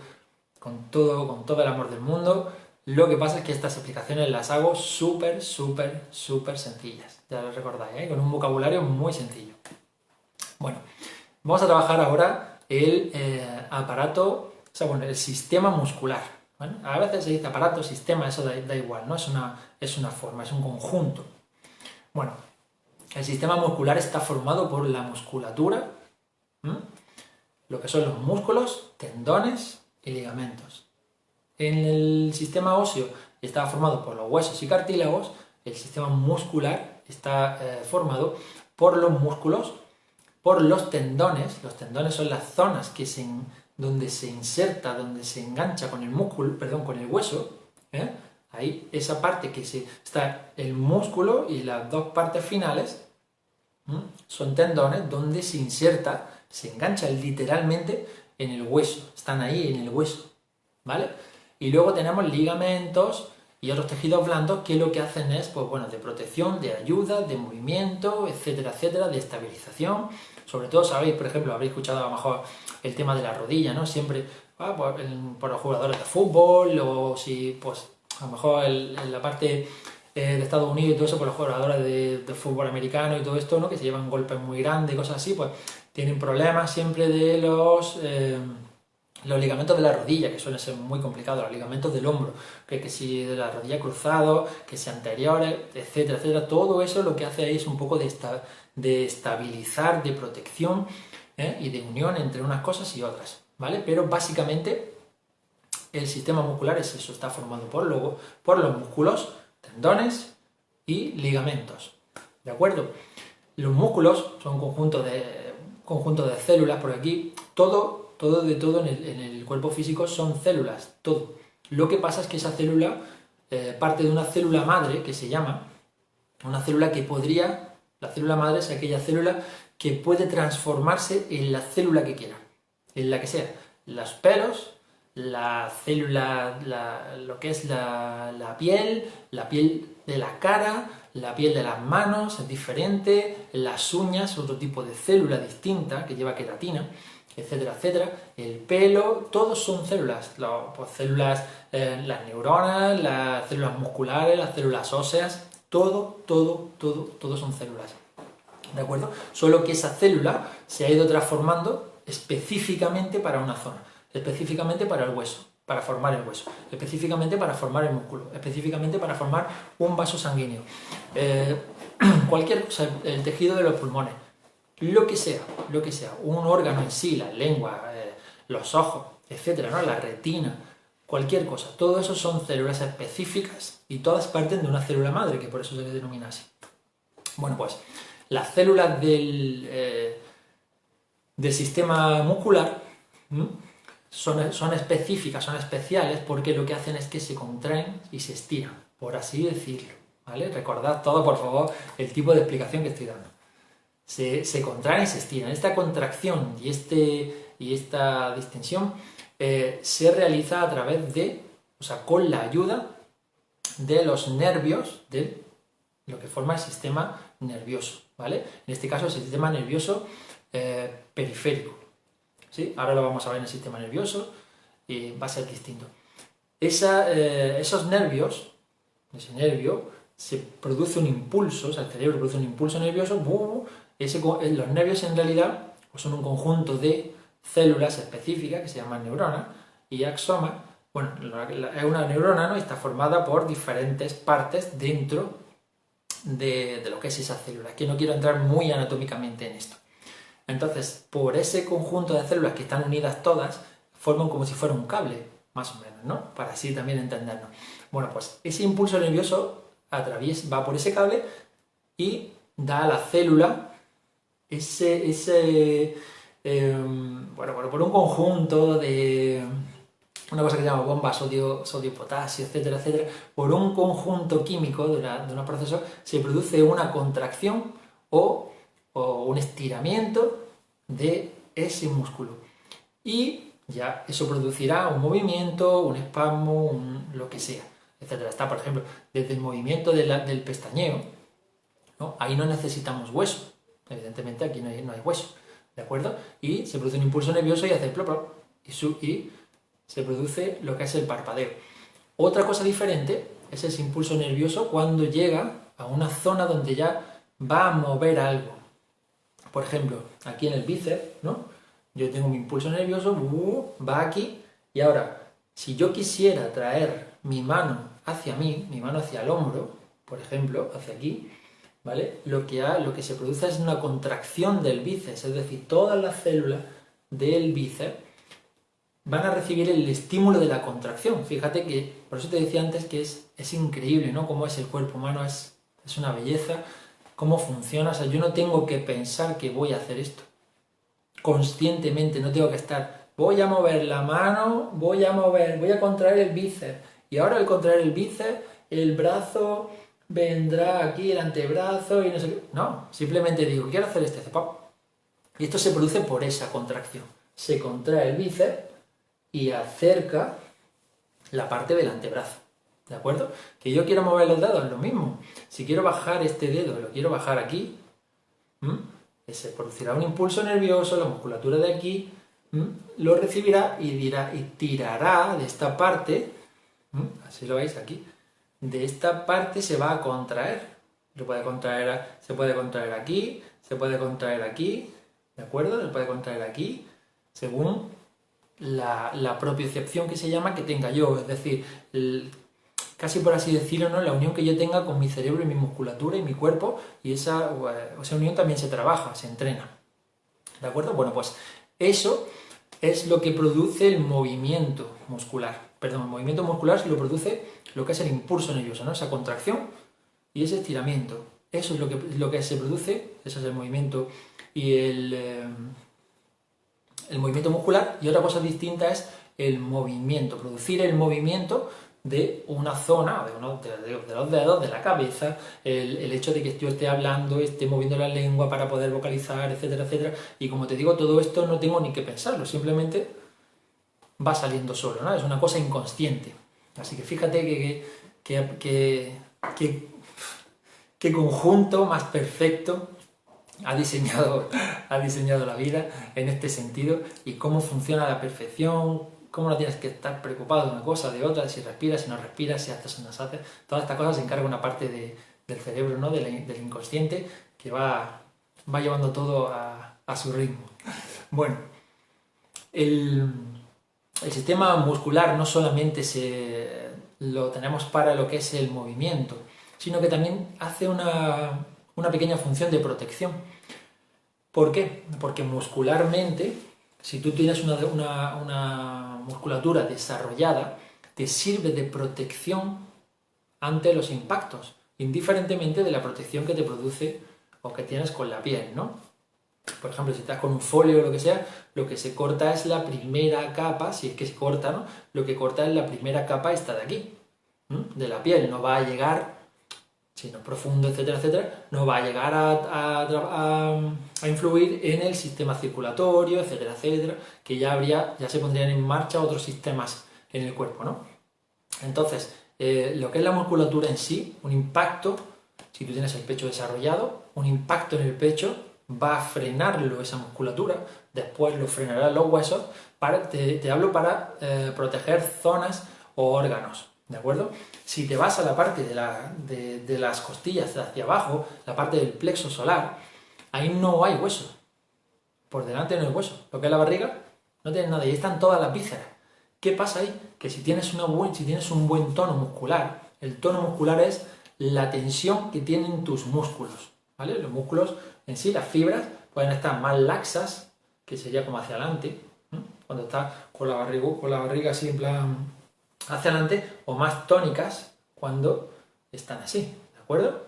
con todo el amor del mundo. Lo que pasa es que estas explicaciones las hago súper sencillas, ya lo recordáis, ¿eh? Con un vocabulario muy sencillo. Bueno, vamos a trabajar ahora el aparato, o sea, bueno, el sistema muscular, ¿vale? A veces se dice aparato, sistema, eso da igual, ¿no? Es una forma, es un conjunto. Bueno, el sistema muscular está formado por la musculatura, lo que son los músculos, tendones y ligamentos. En el sistema óseo está formado por los huesos y cartílagos. El sistema muscular está formado por los músculos, por los tendones. Los tendones son las zonas donde se inserta, donde se engancha con el músculo, con el hueso, ¿eh? Ahí, esa parte está el músculo, y las dos partes finales son tendones donde se inserta, se enganchan literalmente en el hueso, están ahí en el hueso, ¿vale? Y luego tenemos ligamentos y otros tejidos blandos que lo que hacen es, pues bueno, de protección, de ayuda, de movimiento, etcétera, etcétera, de estabilización. Sobre todo, sabéis, por ejemplo, habréis escuchado a lo mejor el tema de la rodilla, ¿no? Siempre, por los jugadores de fútbol, o si, pues, a lo mejor en la parte de Estados Unidos y todo eso, por los jugadores de fútbol americano y todo esto, ¿no? Que se llevan golpes muy grandes y cosas así, pues tienen problemas siempre de los ligamentos de la rodilla, que suelen ser muy complicados, los ligamentos del hombro, que si de la rodilla cruzado, que si anteriores, etcétera, etcétera. Todo eso lo que hace es un poco de estabilizar, de protección, y de unión entre unas cosas y otras, ¿vale? Pero básicamente el sistema muscular es eso, está formado por los músculos, tendones y ligamentos, ¿de acuerdo? Los músculos son un conjunto de células, por aquí, todo en el cuerpo físico son células, todo. Lo que pasa es que esa célula parte de una célula madre que se llama, una célula que podría, la célula madre es aquella célula que puede transformarse en la célula que quiera, en la que sea. Los pelos, la célula, lo que es la piel de la cara, la piel de las manos es diferente, las uñas, otro tipo de célula distinta que lleva queratina, etcétera, etcétera. El pelo, todos son células, pues células, las neuronas, las células musculares, las células óseas, todo son células, ¿de acuerdo? Solo que esa célula se ha ido transformando específicamente para una zona, específicamente para el hueso, para formar el hueso, específicamente para formar el músculo, específicamente para formar un vaso sanguíneo, cualquier cosa, el tejido de los pulmones, lo que sea, un órgano en sí, la lengua, los ojos, etcétera, ¿no? La retina, cualquier cosa, todo eso son células específicas y todas parten de una célula madre, que por eso se le denomina así. Bueno, pues las células del sistema muscular son específicas, son especiales, porque lo que hacen es que se contraen y se estiran, por así decirlo, ¿vale? Recordad todo, por favor, el tipo de explicación que estoy dando. Se contraen y se estiran. Esta contracción y esta distensión se realiza a través de, o sea, con la ayuda de los nervios de lo que forma el sistema nervioso, ¿vale? En este caso es el sistema nervioso periférico, ¿sí? Ahora lo vamos a ver en el sistema nervioso y va a ser distinto. Esos nervios, ese nervio, se produce un impulso, o sea, el cerebro produce un impulso nervioso, los nervios en realidad son un conjunto de células específicas que se llaman neuronas y axomas. Bueno, es una neurona, ¿no? Y está formada por diferentes partes dentro de lo que es esa célula, que no quiero entrar muy anatómicamente en esto. Entonces, por ese conjunto de células que están unidas todas, forman como si fuera un cable, más o menos, ¿no? Para así también entendernos. Bueno, pues ese impulso nervioso va por ese cable y da a la célula por un conjunto de una cosa que se llama bomba, sodio, potasio, etcétera, etcétera, por un conjunto químico de unos procesos se produce una contracción o un estiramiento de ese músculo. Y ya eso producirá un movimiento, un espasmo, lo que sea, etcétera. Está, por ejemplo, desde el movimiento del pestañeo, ¿no? Ahí no necesitamos hueso. Evidentemente aquí no hay hueso, ¿de acuerdo? Y se produce un impulso nervioso y hace plop, plop, y se produce lo que es el parpadeo. Otra cosa diferente es ese impulso nervioso cuando llega a una zona donde ya va a mover algo. Por ejemplo, aquí en el bíceps, ¿no? Yo tengo mi impulso nervioso, va aquí, y ahora, si yo quisiera traer mi mano hacia mí, mi mano hacia el hombro, por ejemplo, hacia aquí, ¿vale? Lo que se produce es una contracción del bíceps, es decir, todas las células del bíceps van a recibir el estímulo de la contracción. Fíjate que, por eso te decía antes que es increíble, ¿no? Cómo es el cuerpo humano, es una belleza, cómo funciona. O sea, yo no tengo que pensar que voy a hacer esto. Conscientemente, no tengo que estar, voy a mover la mano, voy a contraer el bíceps. Y ahora al contraer el bíceps, el brazo vendrá aquí, el antebrazo y no sé qué. No, simplemente digo, quiero hacer este cepap. Y esto se produce por esa contracción. Se contrae el bíceps y acerca la parte del antebrazo. ¿De acuerdo? Que yo quiero mover los dedos, es lo mismo. Si quiero bajar este dedo, lo quiero bajar aquí, se producirá un impulso nervioso, la musculatura de aquí lo recibirá y tirará de esta parte, así lo veis aquí, de esta parte se va a contraer. Se puede contraer aquí, se puede contraer aquí, ¿de acuerdo? Se puede contraer aquí, según la propiocepción que se llama que tenga yo, es decir, casi por así decirlo, ¿no? La unión que yo tenga con mi cerebro y mi musculatura y mi cuerpo, y esa unión también se trabaja, se entrena. ¿De acuerdo? Bueno, pues eso es lo que produce el movimiento muscular. Perdón, el movimiento muscular se lo produce lo que es el impulso nervioso, ¿no? Esa contracción y ese estiramiento. Eso es lo que se produce, eso es el movimiento y el movimiento muscular. Y otra cosa distinta es el movimiento, producir el movimiento de una zona, de los dedos, de la cabeza, el hecho de que yo esté hablando, esté moviendo la lengua para poder vocalizar, etcétera, etcétera. Y como te digo, todo esto no tengo ni que pensarlo, simplemente va saliendo solo, ¿no? Es una cosa inconsciente. Así que fíjate qué conjunto más perfecto ha diseñado la vida en este sentido y cómo funciona a la perfección. Cómo no tienes que estar preocupado de una cosa, de otra, si respiras, si no respiras, si haces o no haces. Todas estas cosas se encarga una parte del cerebro, ¿no? del inconsciente, que va llevando todo a su ritmo. Bueno, el sistema muscular no solamente lo tenemos para lo que es el movimiento, sino que también hace una pequeña función de protección. ¿Por qué? Porque muscularmente, si tú tienes una musculatura desarrollada, te sirve de protección ante los impactos, indiferentemente de la protección que te produce o que tienes con la piel, ¿no? Por ejemplo, si estás con un folio o lo que sea, lo que se corta es la primera capa, si es que se corta, ¿no? Lo que corta es la primera capa esta de aquí, de la piel, no va a llegar, si no es profundo, etcétera, etcétera, no va a llegar a influir en el sistema circulatorio, etcétera, etcétera, que ya se pondrían en marcha otros sistemas en el cuerpo, ¿no? Entonces, lo que es la musculatura en sí, un impacto, si tú tienes el pecho desarrollado, un impacto en el pecho va a frenarlo esa musculatura, después lo frenarán los huesos, te hablo para proteger zonas o órganos, ¿de acuerdo? Si te vas a la parte de las costillas hacia abajo, la parte del plexo solar, ahí no hay hueso, por delante no hay hueso, lo que es la barriga no tienes nada, y están todas las vísceras. ¿Qué pasa ahí? Que si tienes un buen tono muscular, el tono muscular es la tensión que tienen tus músculos, ¿vale? Los músculos en sí, las fibras, pueden estar más laxas, que sería como hacia adelante, cuando estás con la barriga así en plan hacia adelante, o más tónicas cuando están así, ¿de acuerdo?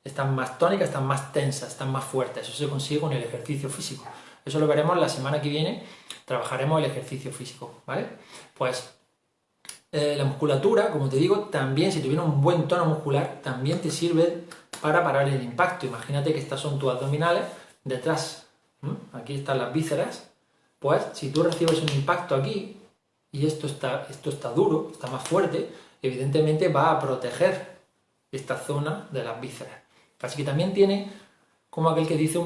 Están más tónicas, están más tensas, están más fuertes. Eso se consigue con el ejercicio físico. Eso lo veremos la semana que viene, trabajaremos el ejercicio físico, ¿vale? Pues la musculatura, como te digo, también, si tuviera un buen tono muscular, también te sirve para parar el impacto. Imagínate que estas son tus abdominales, detrás, aquí están las vísceras, pues si tú recibes un impacto aquí, y esto está duro, está más fuerte, evidentemente va a proteger esta zona de las vísceras. Así que también tiene, como aquel que dice,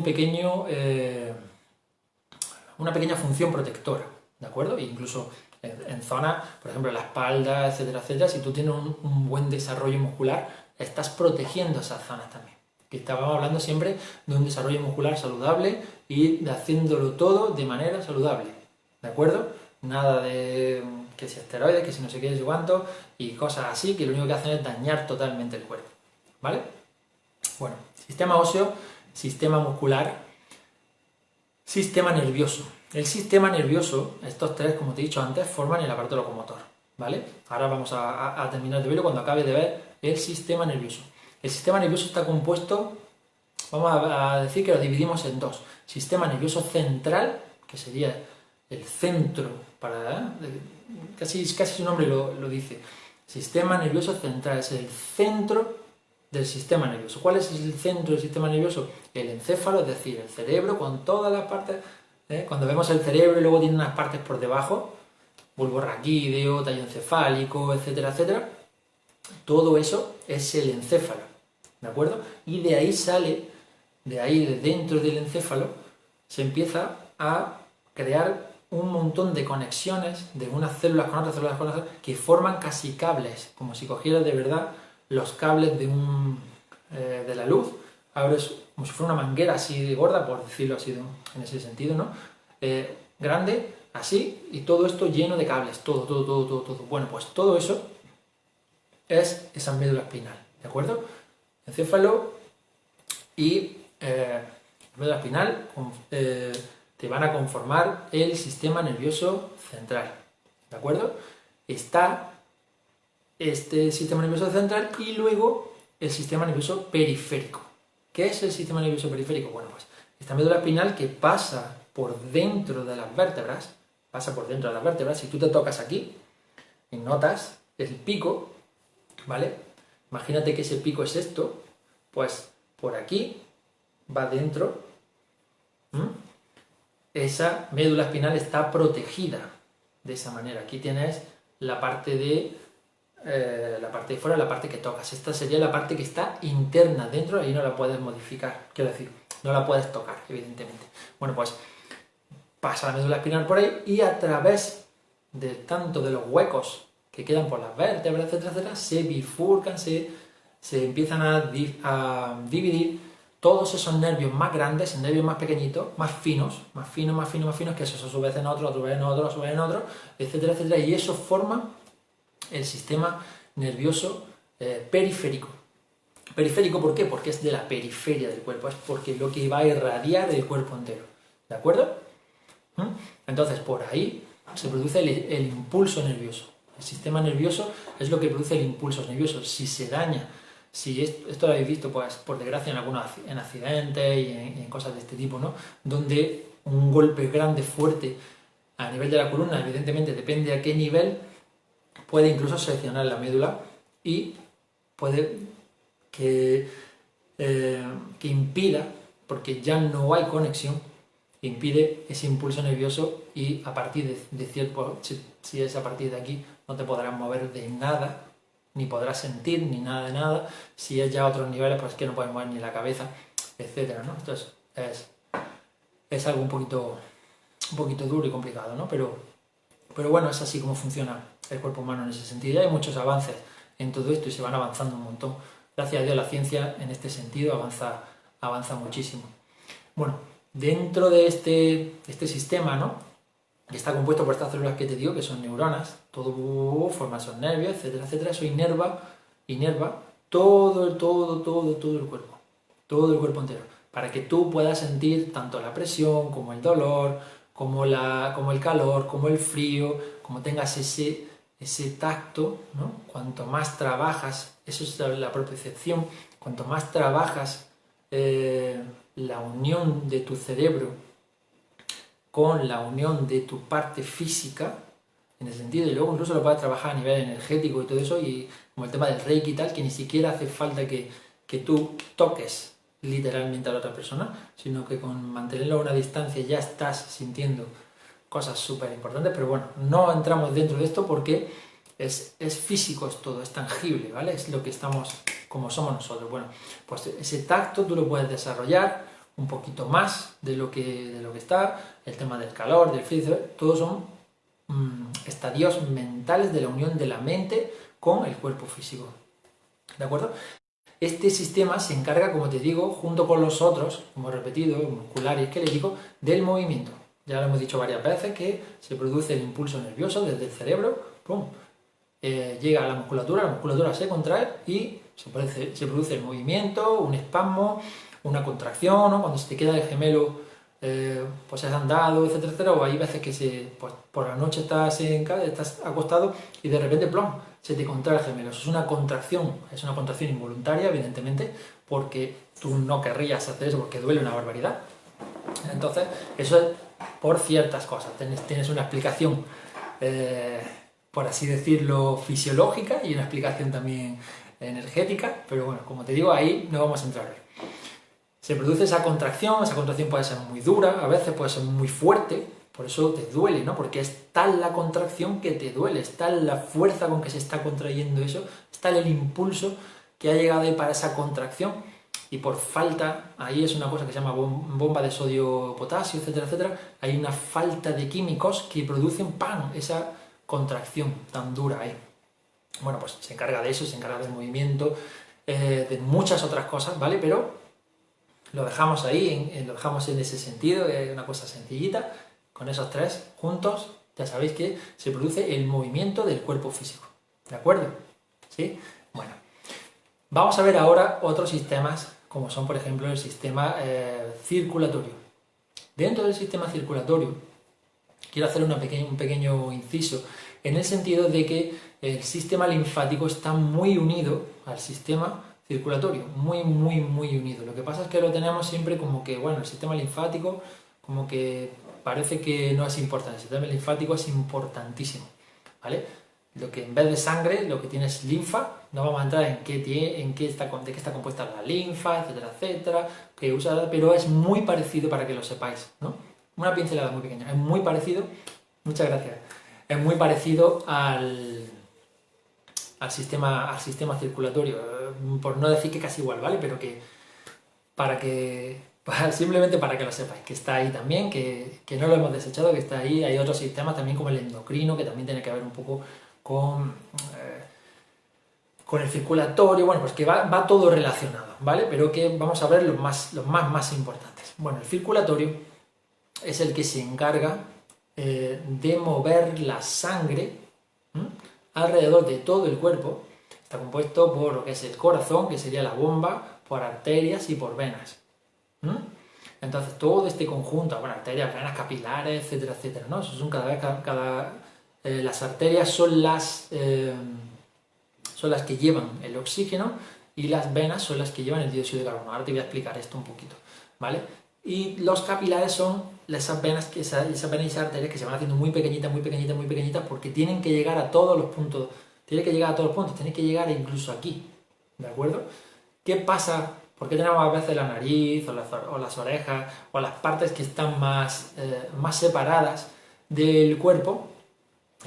una pequeña función protectora, ¿de acuerdo? E incluso en zonas, por ejemplo, la espalda, etcétera, etcétera, si tú tienes un buen desarrollo muscular, estás protegiendo esas zonas también. Que estábamos hablando siempre de un desarrollo muscular saludable y de haciéndolo todo de manera saludable, ¿de acuerdo? Nada de que si esteroides, que si no sé qué, no sé cuánto, y cosas así, que lo único que hacen es dañar totalmente el cuerpo, ¿vale? Bueno, sistema óseo, sistema muscular, sistema nervioso. El sistema nervioso, estos tres, como te he dicho antes, forman el aparato locomotor, ¿vale? Ahora vamos a terminar de verlo cuando acabe de ver el sistema nervioso. El sistema nervioso está compuesto, vamos a decir que lo dividimos en dos. Sistema nervioso central, que sería el centro, casi su nombre lo dice. Sistema nervioso central es el centro del sistema nervioso. ¿Cuál es el centro del sistema nervioso? El encéfalo, es decir, el cerebro con todas las partes. Cuando vemos el cerebro y luego tiene unas partes por debajo, bulbo raquídeo, tallo encefálico, etcétera, etcétera, todo eso es el encéfalo, ¿de acuerdo? Y de ahí sale, de ahí, de dentro del encéfalo, se empieza a crear un montón de conexiones de unas células con otras, que forman casi cables, como si cogieras de verdad los cables de la luz, abres como si fuera una manguera así de gorda, por decirlo así en ese sentido, ¿no? Grande, así, y todo esto lleno de cables, todo. Bueno, pues todo eso es esa médula espinal, ¿de acuerdo? Encéfalo y médula espinal te van a conformar el sistema nervioso central, ¿de acuerdo? Está este sistema nervioso central y luego el sistema nervioso periférico. ¿Qué es el sistema nervioso periférico? Bueno, pues esta médula espinal que pasa por dentro de las vértebras, si tú te tocas aquí y notas el pico, ¿vale? Imagínate que ese pico es esto, pues por aquí va dentro. Esa médula espinal está protegida de esa manera. Aquí tienes la parte de fuera, la parte que tocas. Esta sería la parte que está interna dentro, ahí no la puedes modificar, quiero decir, no la puedes tocar, evidentemente. Bueno, pues pasa la médula espinal por ahí y a través de tanto de los huecos que quedan por las vértebras, etcétera, etcétera, se bifurcan, se empiezan a dividir todos esos nervios más grandes en nervios más pequeñitos, más finos, que eso a su vez en otro, a su vez en otro, etcétera, etcétera, y eso forma el sistema nervioso periférico. ¿Periférico por qué? Porque es de la periferia del cuerpo, es porque lo que va a irradiar el cuerpo entero, ¿de acuerdo? Entonces, por ahí se produce el impulso nervioso. El sistema nervioso es lo que produce el impulso nervioso. Si se daña, si esto lo habéis visto, pues por desgracia, en accidentes y en cosas de este tipo, ¿no? Donde un golpe grande, fuerte, a nivel de la columna, evidentemente depende a qué nivel, puede incluso seccionar la médula y puede que impida, porque ya no hay conexión, impide ese impulso nervioso y a partir de cierto, si es a partir de aquí, no te podrás mover de nada, ni podrás sentir, ni nada de nada. Si es ya a otros niveles, pues es que no puedes mover ni la cabeza, etcétera, ¿no? Entonces es algo un poquito duro y complicado, ¿no? Pero bueno, es así como funciona el cuerpo humano en ese sentido. Y hay muchos avances en todo esto y se van avanzando un montón. Gracias a Dios la ciencia en este sentido avanza muchísimo. Bueno, dentro de este sistema, ¿no?, que está compuesto por estas células que te digo, que son neuronas, todo forma esos nervios, etcétera, etcétera, eso inerva todo el cuerpo entero, para que tú puedas sentir tanto la presión, como el dolor, como el calor, como el frío, como tengas ese tacto, ¿no? Cuanto más trabajas, eso es la propiocepción, cuanto más trabajas la unión de tu cerebro con la unión de tu parte física, en el sentido, y luego incluso lo puedes trabajar a nivel energético y todo eso, y como el tema del Reiki y tal, que ni siquiera hace falta que tú toques literalmente a la otra persona, sino que con mantenerlo a una distancia ya estás sintiendo cosas súper importantes. Pero bueno, no entramos dentro de esto porque es físico, es todo, es tangible, ¿vale? Es lo que estamos, como somos nosotros. Bueno, pues ese tacto tú lo puedes desarrollar un poquito más de lo que está, el tema del calor, del frío, todos son estadios mentales de la unión de la mente con el cuerpo físico, ¿de acuerdo? Este sistema se encarga, como te digo, junto con los otros, como he repetido, muscular y esquelético, del movimiento. Ya lo hemos dicho varias veces que se produce el impulso nervioso desde el cerebro, ¡pum!, llega a la musculatura se contrae y se produce el movimiento, un espasmo, una contracción, ¿no? Cuando se te queda el gemelo, pues has andado, etcétera, etcétera, o hay veces que pues, por la noche estás acostado y de repente, plom, se te contrae el gemelo. Eso es una contracción involuntaria, evidentemente, porque tú no querrías hacer eso porque duele una barbaridad. Entonces, eso es por ciertas cosas. Tienes una explicación, por así decirlo, fisiológica y una explicación también energética, pero bueno, como te digo, ahí no vamos a entrar hoy. Se produce esa contracción puede ser muy dura, a veces puede ser muy fuerte, por eso te duele, ¿no? Porque es tal la contracción que te duele, es tal la fuerza con que se está contrayendo eso, es tal el impulso que ha llegado ahí para esa contracción, y por falta, ahí es una cosa que se llama bomba de sodio-potasio, etcétera, etcétera, hay una falta de químicos que producen, ¡pam!, esa contracción tan dura ahí. Bueno, pues se encarga de eso, se encarga del movimiento, de muchas otras cosas, ¿vale? Pero lo dejamos ahí, lo dejamos en ese sentido, es una cosa sencillita. Con esos tres juntos, ya sabéis que se produce el movimiento del cuerpo físico, ¿de acuerdo? ¿Sí? Bueno, vamos a ver ahora otros sistemas, como son, por ejemplo, el sistema circulatorio. Dentro del sistema circulatorio, quiero hacer un pequeño inciso, en el sentido de que el sistema linfático está muy unido al sistema circulatorio, muy unido. Lo que pasa es que lo tenemos siempre como que, bueno, el sistema linfático como que parece que no es importante. El sistema linfático es importantísimo, ¿vale? Lo que en vez de sangre, lo que tiene es linfa. No vamos a entrar en de qué está compuesta la linfa, etcétera, etcétera, pero es muy parecido, para que lo sepáis, ¿no? Una pincelada muy pequeña. Es muy parecido, muchas gracias, es muy parecido al sistema circulatorio, por no decir que casi igual, ¿vale? Pero simplemente para que lo sepáis, que está ahí también, que no lo hemos desechado, que está ahí. Hay otros sistemas también, como el endocrino, que también tiene que ver un poco con el circulatorio, bueno, pues que va todo relacionado, ¿vale? Pero que vamos a ver los más importantes. Bueno, el circulatorio es el que se encarga de mover la sangre alrededor de todo el cuerpo. Está compuesto por lo que es el corazón, que sería la bomba, por arterias y por venas. Entonces todo este conjunto, bueno, arterias, venas, capilares, etcétera, etcétera, ¿no? Eso son las arterias son las que llevan el oxígeno, y las venas son las que llevan el dióxido de carbono. Ahora te voy a explicar esto un poquito, ¿vale? Y los capilares son esas venas y esas arterias que se van haciendo muy pequeñitas, porque tienen que llegar a todos los puntos, tienen que llegar incluso aquí, ¿de acuerdo? ¿Qué pasa? ¿Por qué tenemos a veces la nariz o las orejas o las partes que están más separadas del cuerpo?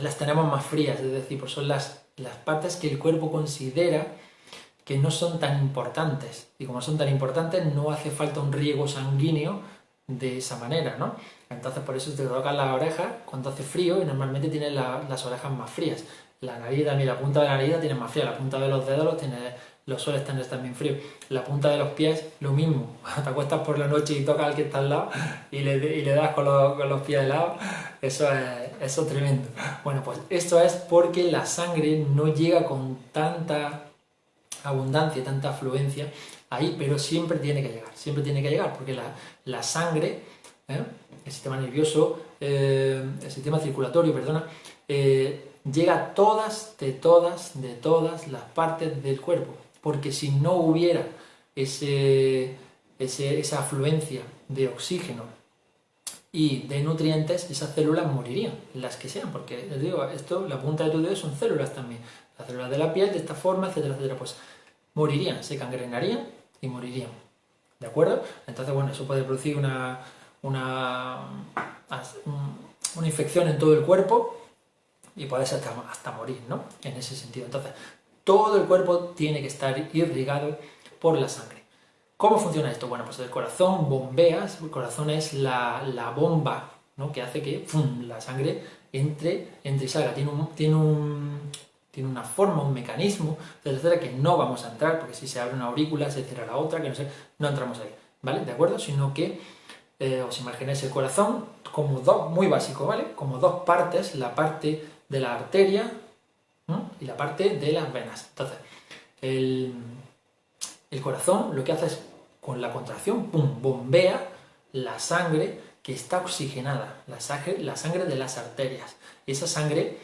Las tenemos más frías, es decir, pues son las partes que el cuerpo considera que no son tan importantes, y como son tan importantes no hace falta un riego sanguíneo de esa manera, ¿no? Entonces por eso te tocan las orejas cuando hace frío, y normalmente tienes las orejas más frías. La nariz también, la punta de la nariz la tienes más fría, la punta de los dedos los sueles tener también frío. La punta de los pies, lo mismo. Te acuestas por la noche y tocas al que está al lado y le das con los pies helados, eso es tremendo. Bueno, pues esto es porque la sangre no llega con tanta abundancia, tanta afluencia ahí, pero siempre tiene que llegar, porque la sangre, el sistema nervioso, el sistema circulatorio, perdona, llega a todas las partes del cuerpo, porque si no hubiera esa afluencia de oxígeno y de nutrientes, esas células morirían, las que sean, porque les digo, la punta de tu dedo son células también, las células de la piel de esta forma, etcétera, etcétera, pues morirían, se cangrenarían y morirían, ¿de acuerdo? Entonces, bueno, eso puede producir una infección en todo el cuerpo y puede ser hasta morir, ¿no? En ese sentido. Entonces, todo el cuerpo tiene que estar irrigado por la sangre. ¿Cómo funciona esto? Bueno, pues el corazón bombea, el corazón es la bomba, ¿no?, que hace que la sangre entre y salga. Tiene una forma, un mecanismo, etcétera, que no vamos a entrar, porque si se abre una aurícula, se cierra la otra, que no entramos ahí, ¿vale? ¿De acuerdo? Sino que os imagináis el corazón como muy básico, ¿vale? Como dos partes, la parte de la arteria, ¿no?, y la parte de las venas. Entonces, el corazón lo que hace es, con la contracción, bombea la sangre que está oxigenada, la sangre de las arterias. Esa sangre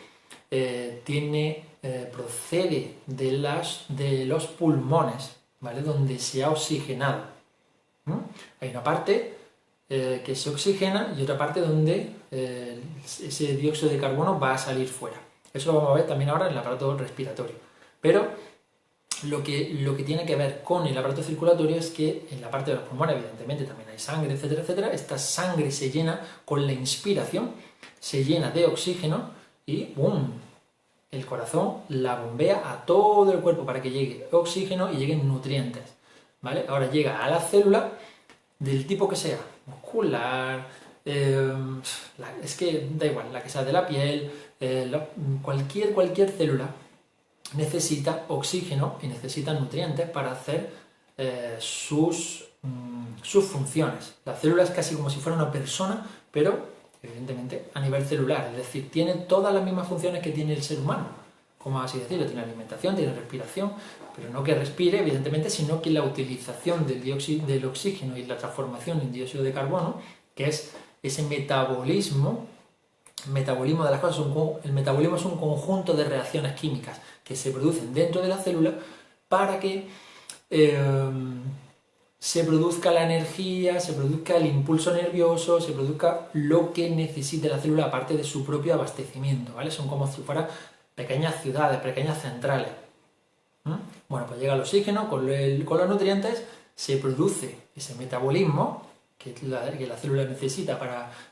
procede de los pulmones, ¿vale?, donde se ha oxigenado. Hay una parte que se oxigena y otra parte donde ese dióxido de carbono va a salir fuera. Eso lo vamos a ver también ahora en el aparato respiratorio. Pero lo que tiene que ver con el aparato circulatorio es que en la parte de los pulmones, evidentemente, también hay sangre, etcétera, etcétera. Esta sangre se llena con la inspiración, se llena de oxígeno y ¡bum! El corazón la bombea a todo el cuerpo para que llegue oxígeno y lleguen nutrientes, ¿vale? Ahora llega a la célula del tipo que sea, muscular, es que da igual, la que sea de la piel, cualquier célula necesita oxígeno y necesita nutrientes para hacer sus funciones. La célula es casi como si fuera una persona, pero evidentemente a nivel celular, es decir, tiene todas las mismas funciones que tiene el ser humano, como así decirlo, tiene alimentación, tiene respiración, pero no que respire, evidentemente, sino que la utilización del oxígeno y la transformación en dióxido de carbono, que es ese metabolismo de las cosas, el metabolismo es un conjunto de reacciones químicas que se producen dentro de la célula para que se produzca la energía, se produzca el impulso nervioso, se produzca lo que necesite la célula aparte de su propio abastecimiento, ¿vale? Son como si fueran pequeñas ciudades, pequeñas centrales. Bueno, pues llega el oxígeno con los nutrientes, se produce ese metabolismo que la célula necesita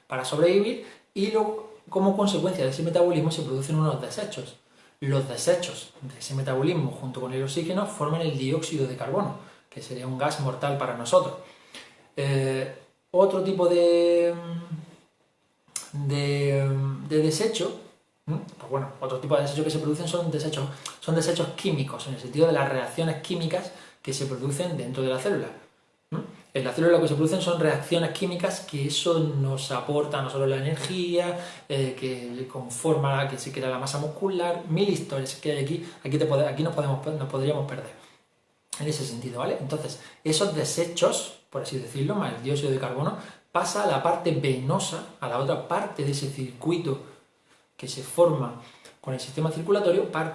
para sobrevivir y luego, como consecuencia de ese metabolismo, se producen unos desechos. Los desechos de ese metabolismo junto con el oxígeno forman el dióxido de carbono, que sería un gas mortal para nosotros. Otro tipo de desecho, pues bueno, otro tipo de desechos que se producen son desechos químicos, en el sentido de las reacciones químicas que se producen dentro de la célula. En la célula lo que se producen son reacciones químicas que eso nos aporta a nosotros la energía, que conforma, que se crea la masa muscular, mil historias que hay aquí nos podríamos perder en ese sentido, ¿vale? Entonces, esos desechos, por así decirlo, más el dióxido de carbono, pasa a la parte venosa, a la otra parte de ese circuito que se forma con el sistema circulatorio, va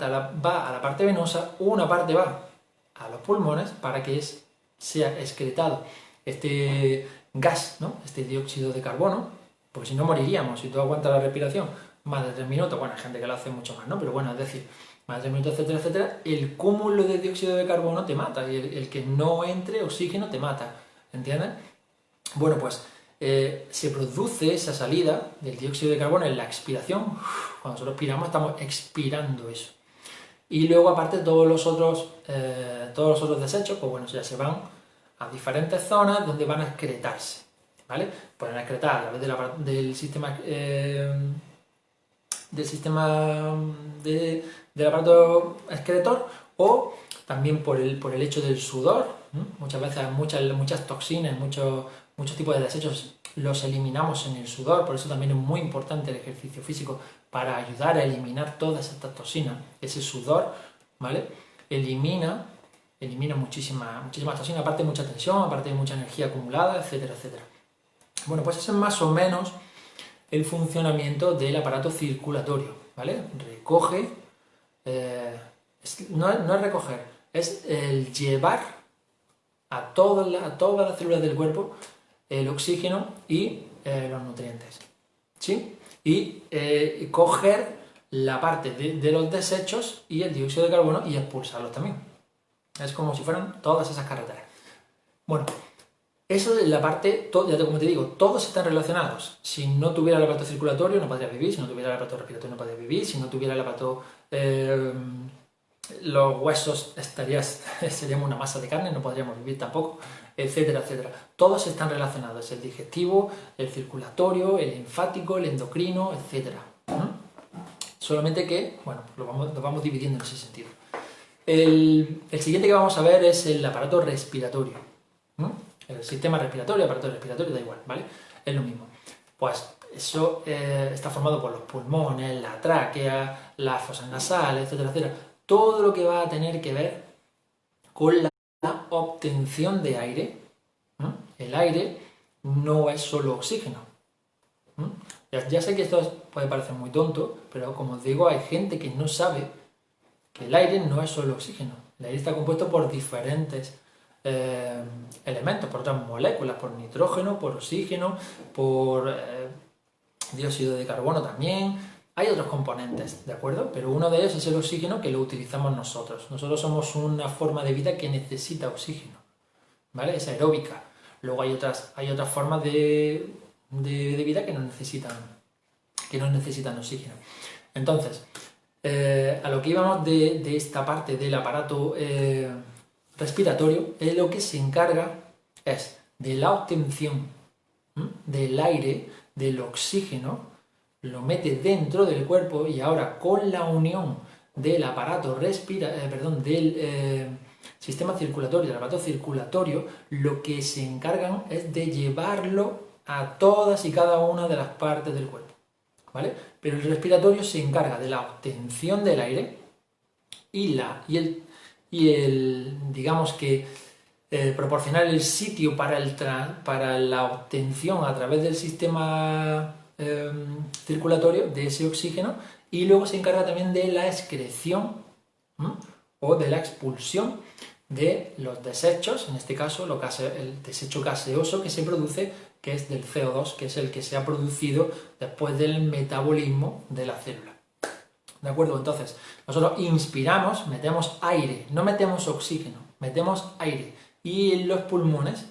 a la parte venosa, una parte va a los pulmones para que sea excretado este gas, ¿no? Este dióxido de carbono, porque si no moriríamos, si tú aguantas la respiración más de 3 minutos, bueno, hay gente que lo hace mucho más, ¿no? Pero bueno, es decir, más de 3 minutos, etcétera, etcétera, el cúmulo de dióxido de carbono te mata y el que no entre oxígeno te mata, ¿entiendes? Bueno, pues se produce esa salida del dióxido de carbono en la expiración. Cuando nosotros expiramos estamos expirando eso. Y luego aparte todos los otros desechos, pues bueno, ya se van a diferentes zonas donde van a excretarse, ¿vale? Pueden excretar a través del sistema del aparato excretor o también por el hecho del sudor. Muchas veces muchas toxinas, muchos tipos de desechos los eliminamos en el sudor, por eso también es muy importante el ejercicio físico para ayudar a eliminar todas estas toxinas. Ese sudor, ¿vale? Elimina muchísimas toxinas, aparte de mucha tensión, aparte de mucha energía acumulada, etcétera, etcétera. Bueno, pues ese es más o menos el funcionamiento del aparato circulatorio, ¿vale? Recoge, no es recoger, es el llevar a todas las células del cuerpo el oxígeno y los nutrientes, ¿sí? Y coger la parte de los desechos y el dióxido de carbono y expulsarlos también. Es como si fueran todas esas carreteras. Bueno, eso es la parte, como te digo, todos están relacionados. Si no tuviera el aparato circulatorio no podrías vivir, si no tuviera el aparato respiratorio no podrías vivir, si no tuviera el aparato... los huesos seríamos una masa de carne, no podríamos vivir tampoco, etcétera, etcétera. Todos están relacionados, el digestivo, el circulatorio, el linfático, el endocrino, etcétera. Solamente que, bueno, lo vamos dividiendo en ese sentido. El siguiente que vamos a ver es el aparato respiratorio. El sistema respiratorio, aparato respiratorio, da igual, ¿vale? Es lo mismo. Pues eso está formado por los pulmones, la tráquea, las fosas nasales, etcétera, etcétera. Todo lo que va a tener que ver con la obtención de aire. El aire no es solo oxígeno. Ya sé que esto puede parecer muy tonto, pero como os digo, hay gente que no sabe que el aire no es solo oxígeno. El aire está compuesto por diferentes elementos, por otras moléculas, por nitrógeno, por oxígeno, por dióxido de carbono también, Hay otros componentes, ¿de acuerdo? Pero uno de ellos es el oxígeno, que lo utilizamos nosotros. Nosotros somos una forma de vida que necesita oxígeno, ¿vale? Es aeróbica. Luego hay otras formas de vida que no necesitan oxígeno. Entonces, a lo que íbamos de esta parte del aparato respiratorio, lo que se encarga es de la obtención del aire, del oxígeno, lo mete dentro del cuerpo y ahora con la unión del aparato del sistema circulatorio, del aparato circulatorio, lo que se encargan es de llevarlo a todas y cada una de las partes del cuerpo, ¿vale? Pero el respiratorio se encarga de la obtención del aire y digamos que proporcionar el sitio para la obtención a través del sistema circulatorio de ese oxígeno, y luego se encarga también de la excreción o de la expulsión de los desechos, en este caso el desecho gaseoso que se produce, que es del CO2, que es el que se ha producido después del metabolismo de la célula. ¿De acuerdo? Entonces, nosotros inspiramos, metemos aire, no metemos oxígeno, metemos aire. Y en los pulmones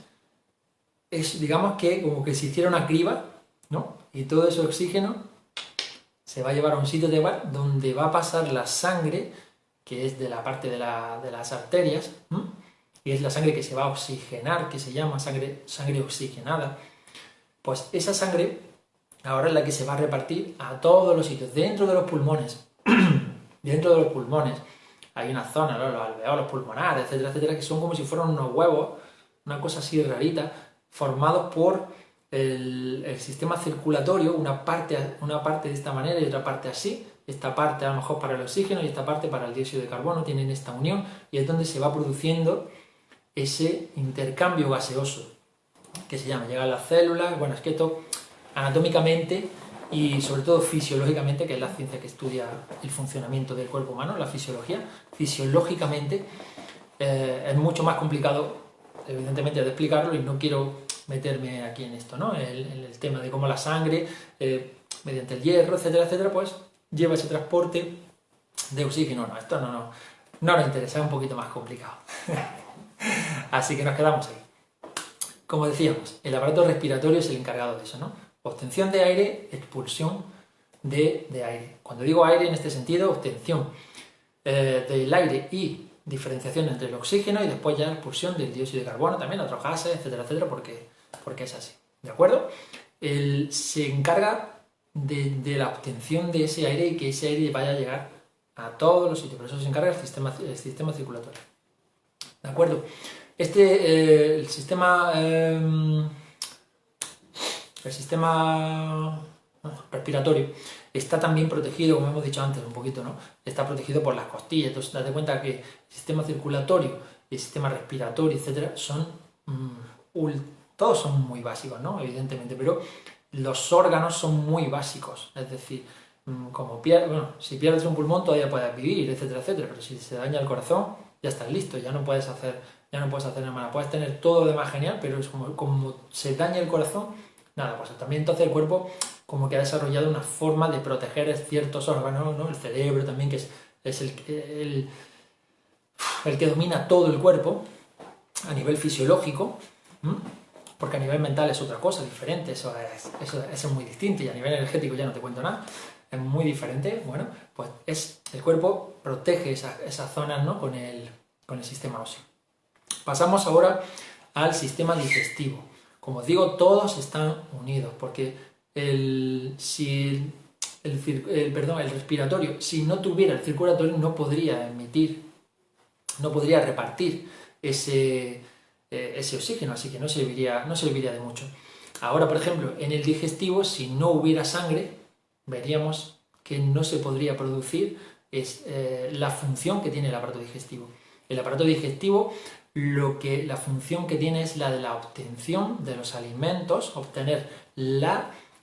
es, digamos que como que se hiciera una criba, ¿no? Y todo ese oxígeno se va a llevar a un sitio donde va a pasar la sangre, que es de la parte de las arterias, y es la sangre que se va a oxigenar, que se llama sangre oxigenada. Pues esa sangre ahora es la que se va a repartir a todos los sitios, dentro de los pulmones. Dentro de los pulmones hay una zona, ¿no? Los alveolos pulmonares, etcétera, etcétera, que son como si fueran unos huevos, una cosa así rarita, formados por el sistema circulatorio, una parte de esta manera y otra parte así. Esta parte a lo mejor para el oxígeno y esta parte para el dióxido de carbono, tienen esta unión, y es donde se va produciendo ese intercambio gaseoso, que se llama, llega a las células. Bueno, es que esto anatómicamente y sobre todo fisiológicamente, que es la ciencia que estudia el funcionamiento del cuerpo humano, la fisiología, fisiológicamente es mucho más complicado, evidentemente, de explicarlo, y no quiero meterme aquí en esto, ¿no? El tema de cómo la sangre, mediante el hierro, etcétera, etcétera, pues lleva ese transporte de oxígeno. No, esto no nos interesa, es un poquito más complicado. Así que nos quedamos ahí. Como decíamos, el aparato respiratorio es el encargado de eso, ¿no? Obtención de aire, expulsión de aire. Cuando digo aire en este sentido, obtención del aire y diferenciación entre el oxígeno, y después ya expulsión del dióxido de carbono, también otros gases, etcétera, etcétera, porque es así, ¿de acuerdo? Se encarga de la obtención de ese aire y que ese aire vaya a llegar a todos los sitios. Por eso se encarga el sistema circulatorio, ¿de acuerdo? El sistema respiratorio está también protegido, como hemos dicho antes un poquito, ¿no? Está protegido por las costillas. Entonces, date cuenta que el sistema circulatorio y el sistema respiratorio, etcétera, todos son muy básicos, ¿no? Evidentemente, pero los órganos son muy básicos. Es decir, si pierdes un pulmón todavía puedes vivir, etcétera, etcétera, pero si se daña el corazón, ya estás listo, ya no puedes hacer nada más. Puedes tener todo lo demás genial, pero es como se daña el corazón, nada, pues también entonces el cuerpo como que ha desarrollado una forma de proteger ciertos órganos, ¿no? El cerebro también, que es el que domina todo el cuerpo a nivel fisiológico, porque a nivel mental es otra cosa, diferente, eso es muy distinto, y a nivel energético ya no te cuento nada, es muy diferente. Bueno, pues el cuerpo protege esas zonas, ¿no? con el sistema óseo. Pasamos ahora al sistema digestivo. Como os digo, todos están unidos, porque el respiratorio, si no tuviera el circulatorio, no podría repartir ese oxígeno, así que no serviría de mucho. Ahora, por ejemplo, en el digestivo, si no hubiera sangre, veríamos que no se podría producir la función que tiene el aparato digestivo. El aparato digestivo, la función que tiene es la de la obtención de los alimentos, obtener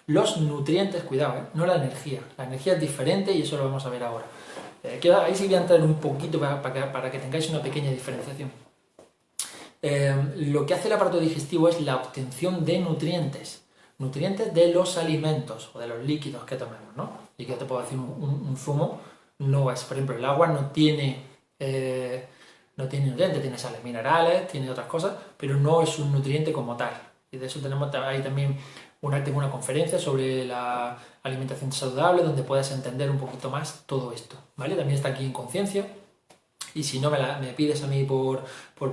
los nutrientes, cuidado, no la energía. La energía es diferente y eso lo vamos a ver ahora. Ahí sí voy a entrar un poquito para que tengáis una pequeña diferenciación. Lo que hace el aparato digestivo es la obtención de nutrientes. nutrientes de los alimentos o de los líquidos que tomemos, ¿no? Y que te puedo decir, un zumo no es, por ejemplo, el agua no tiene nutrientes, tiene sales minerales, tiene otras cosas, pero no es un nutriente como tal. Y de eso tenemos ahí también tengo una conferencia sobre la alimentación saludable, donde puedes entender un poquito más todo esto, ¿vale? También está aquí en Conciencia. Y si no, me pides a mí por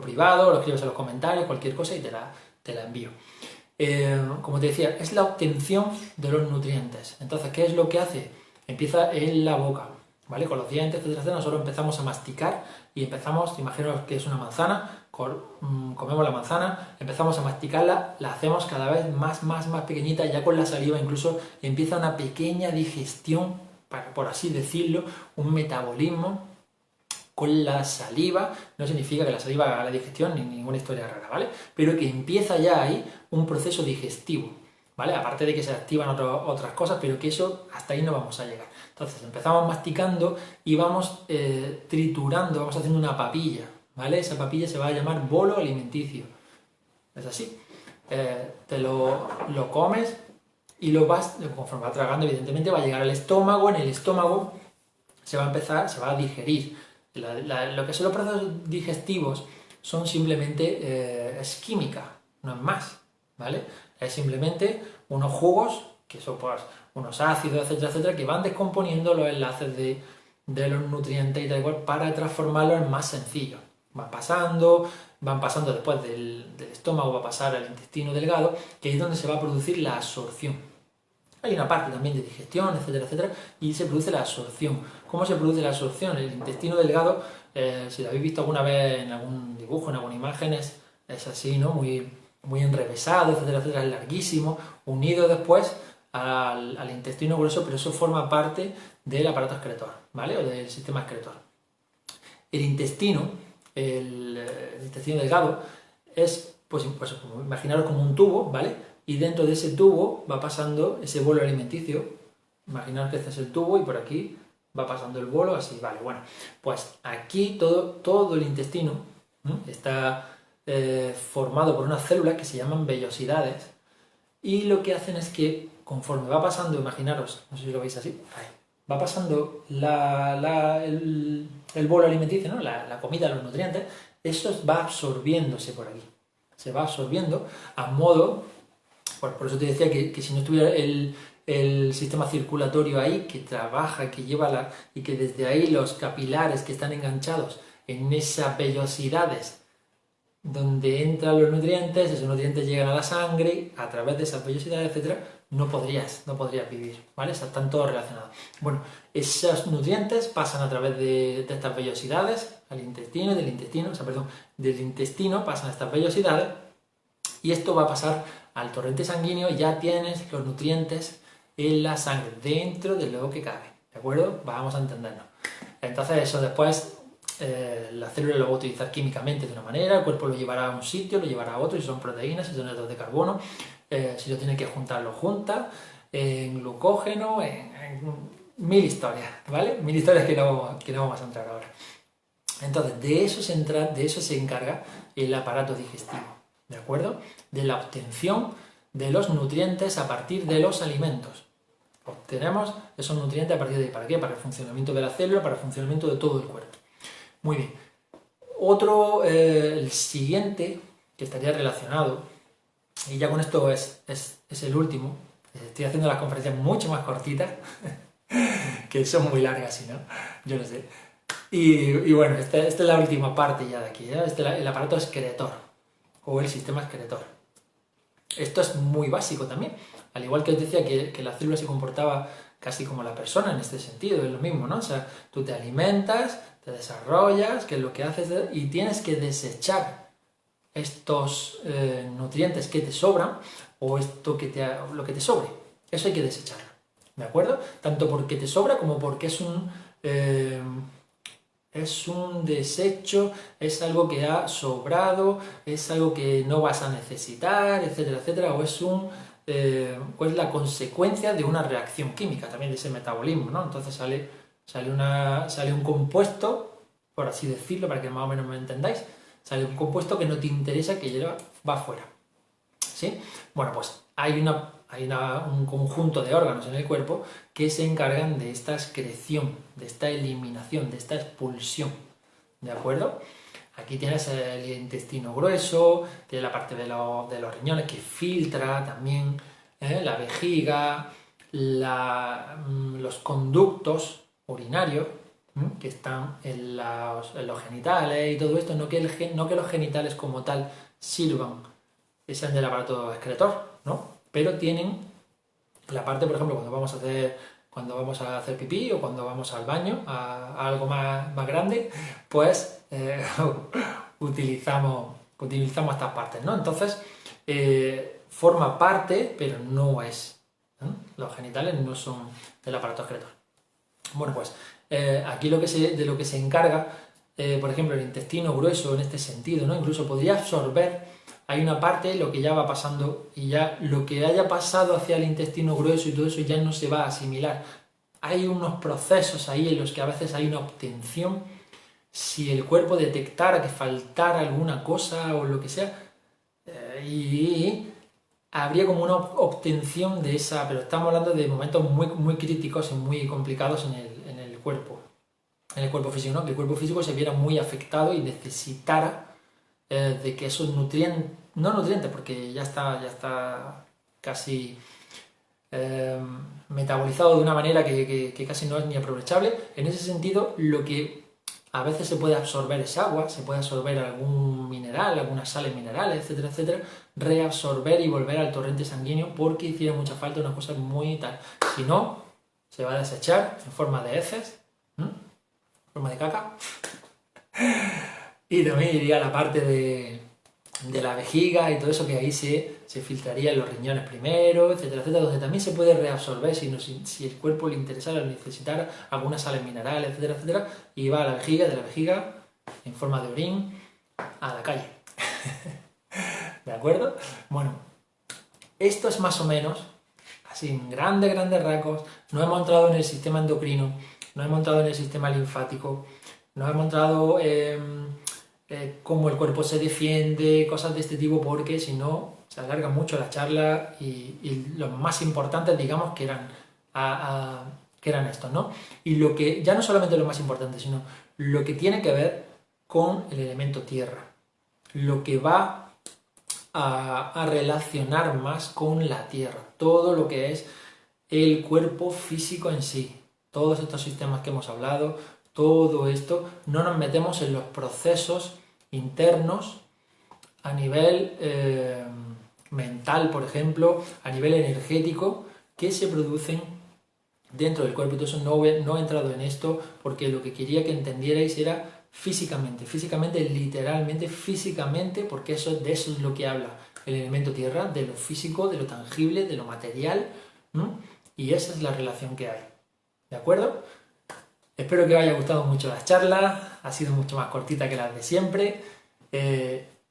privado, lo escribes en los comentarios, cualquier cosa y te la envío. Como te decía, es la obtención de los nutrientes. Entonces, ¿qué es lo que hace? Empieza en la boca, ¿vale? Con los dientes, etcétera, nosotros empezamos a masticar y empezamos, imaginaos que es una manzana, comemos la manzana, empezamos a masticarla, la hacemos cada vez más pequeñita, ya con la saliva incluso empieza una pequeña digestión, por así decirlo, un metabolismo con la saliva. No significa que la saliva haga la digestión ni ninguna historia rara, ¿vale? Pero que empieza ya ahí un proceso digestivo, ¿vale? Aparte de que se activan otras cosas, pero que eso hasta ahí no vamos a llegar. Entonces empezamos masticando y vamos triturando, vamos haciendo una papilla, ¿vale? Esa papilla se va a llamar bolo alimenticio. Es así. Te lo comes y conforme va tragando, evidentemente va a llegar al estómago. En el estómago se va a digerir. Lo que son los procesos digestivos son simplemente, es química, no es más, ¿vale? Es simplemente unos jugos, que son pues, unos ácidos, etcétera, etcétera, que van descomponiendo los enlaces de los nutrientes y tal igual para transformarlos en más sencillos. Van pasando después del estómago, va a pasar al intestino delgado, que es donde se va a producir la absorción. Hay una parte también de digestión, etcétera, etcétera, y se produce la absorción. ¿Cómo se produce la absorción? El intestino delgado, si lo habéis visto alguna vez en algún dibujo, en alguna imagen, es así, ¿no? Muy enrevesado, etcétera, etcétera, es larguísimo, unido después al intestino grueso, pero eso forma parte del aparato excretor, ¿vale? O del sistema excretor. El intestino delgado es, pues imaginaros como un tubo, ¿vale? Y dentro de ese tubo va pasando ese bolo alimenticio. Imaginaos que este es el tubo y por aquí va pasando el bolo, así, vale, bueno. Pues aquí todo el intestino está formado por unas células que se llaman vellosidades y lo que hacen es que conforme va pasando, imaginaros, no sé si lo veis así, ahí, va pasando el bolo alimenticio, ¿no? la comida, los nutrientes, eso va absorbiéndose por aquí. Se va absorbiendo a modo... Por eso te decía que si no estuviera el sistema circulatorio ahí, que trabaja, que lleva y que desde ahí los capilares que están enganchados en esas vellosidades donde entran los nutrientes, esos nutrientes llegan a la sangre, a través de esas vellosidades, etcétera, no podrías vivir, ¿vale? Están todos relacionados. Bueno, esos nutrientes pasan a través de estas vellosidades al intestino, del intestino pasan a estas vellosidades y esto va a pasar al torrente sanguíneo. Ya tienes los nutrientes en la sangre, dentro de lo que cabe, ¿de acuerdo? Vamos a entendernos. Entonces eso después la célula lo va a utilizar químicamente de una manera, el cuerpo lo llevará a un sitio, lo llevará a otro, si son proteínas, si son hidratos de carbono, si lo tiene que juntar, lo junta, en glucógeno, en mil historias, ¿vale? Mil historias que no vamos a entrar ahora. Entonces, de eso se encarga el aparato digestivo, ¿de acuerdo? De la obtención de los nutrientes a partir de los alimentos. Obtenemos esos nutrientes a partir de ahí. ¿Para qué? Para el funcionamiento de la célula, para el funcionamiento de todo el cuerpo. Muy bien. El siguiente, que estaría relacionado, y ya con esto es el último, estoy haciendo las conferencias mucho más cortitas, que son muy largas, si no, yo no sé. Y bueno, esta es la última parte ya de aquí, ¿ya? El aparato excretor, o el sistema excretor. Esto es muy básico también. Al igual que os decía que la célula se comportaba casi como la persona en este sentido, es lo mismo, ¿no? O sea, tú te alimentas, te desarrollas, que es lo que haces, y tienes que desechar estos nutrientes que te sobran, o lo que te sobre. Eso hay que desecharlo, ¿de acuerdo? Tanto porque te sobra como porque es un desecho, es algo que ha sobrado, es algo que no vas a necesitar, etcétera, etcétera, o es la consecuencia de una reacción química, también de ese metabolismo, ¿no? Entonces sale un compuesto, por así decirlo, para que más o menos me entendáis, sale un compuesto que no te interesa, que va afuera, ¿sí? Bueno, pues hay una hay un conjunto de órganos en el cuerpo que se encargan de esta excreción, de esta eliminación, de esta expulsión, ¿de acuerdo? Aquí tienes el intestino grueso, tienes la parte de los riñones que filtra también, la vejiga, los conductos urinarios que están en los genitales y todo esto, no que los genitales como tal sirvan, que sean del aparato excretor, ¿no? Pero tienen la parte, por ejemplo, cuando vamos a hacer pipí o cuando vamos al baño, a algo más grande, pues utilizamos estas partes, ¿no? Entonces, forma parte, pero no es. Los genitales no son del aparato excretor. Bueno, pues aquí de lo que se encarga, por ejemplo, el intestino grueso en este sentido, ¿no? Incluso podría absorber, hay una parte, lo que ya va pasando, y ya lo que haya pasado hacia el intestino grueso y todo eso ya no se va a asimilar. Hay unos procesos ahí en los que a veces hay una obtención. Si el cuerpo detectara que faltara alguna cosa o lo que sea, y habría como una obtención de esa, pero estamos hablando de momentos muy, muy críticos y muy complicados en el cuerpo físico, ¿no? Que el cuerpo físico se viera muy afectado y necesitara de que esos nutrientes, no nutrientes, porque ya está casi metabolizado de una manera que casi no es ni aprovechable. En ese sentido, lo que a veces se puede absorber es agua, se puede absorber algún mineral, algunas sales minerales, etcétera, etcétera, reabsorber y volver al torrente sanguíneo porque hiciera mucha falta una cosa muy tal. Si no, se va a desechar en forma de heces, en forma de caca, y también iría a la parte de la vejiga y todo eso, que ahí se filtraría en los riñones primero, etcétera, etcétera, donde también se puede reabsorber si el cuerpo le interesara o necesitara algunas sales minerales, etcétera, etcétera, y va a la vejiga, de la vejiga, en forma de orín, a la calle. ¿De acuerdo? Bueno, esto es más o menos, así en grandes rasgos. No hemos entrado en el sistema endocrino, no hemos entrado en el sistema linfático, no hemos entrado cómo el cuerpo se defiende, cosas de este tipo, porque si no se alarga mucho la charla y los más importantes, digamos, que eran estos, ¿no? Y lo que, ya no solamente lo más importante, sino lo que tiene que ver con el elemento tierra, lo que va a relacionar más con la tierra, todo lo que es el cuerpo físico en sí, todos estos sistemas que hemos hablado, todo esto, no nos metemos en los procesos internos a nivel mental, por ejemplo, a nivel energético, que se producen dentro del cuerpo. Entonces no he entrado en esto porque lo que quería que entendierais era físicamente, literalmente, físicamente, porque de eso es lo que habla el elemento tierra, de lo físico, de lo tangible, de lo material, y esa es la relación que hay. ¿De acuerdo? Espero que os haya gustado mucho la charla, ha sido mucho más cortita que las de siempre.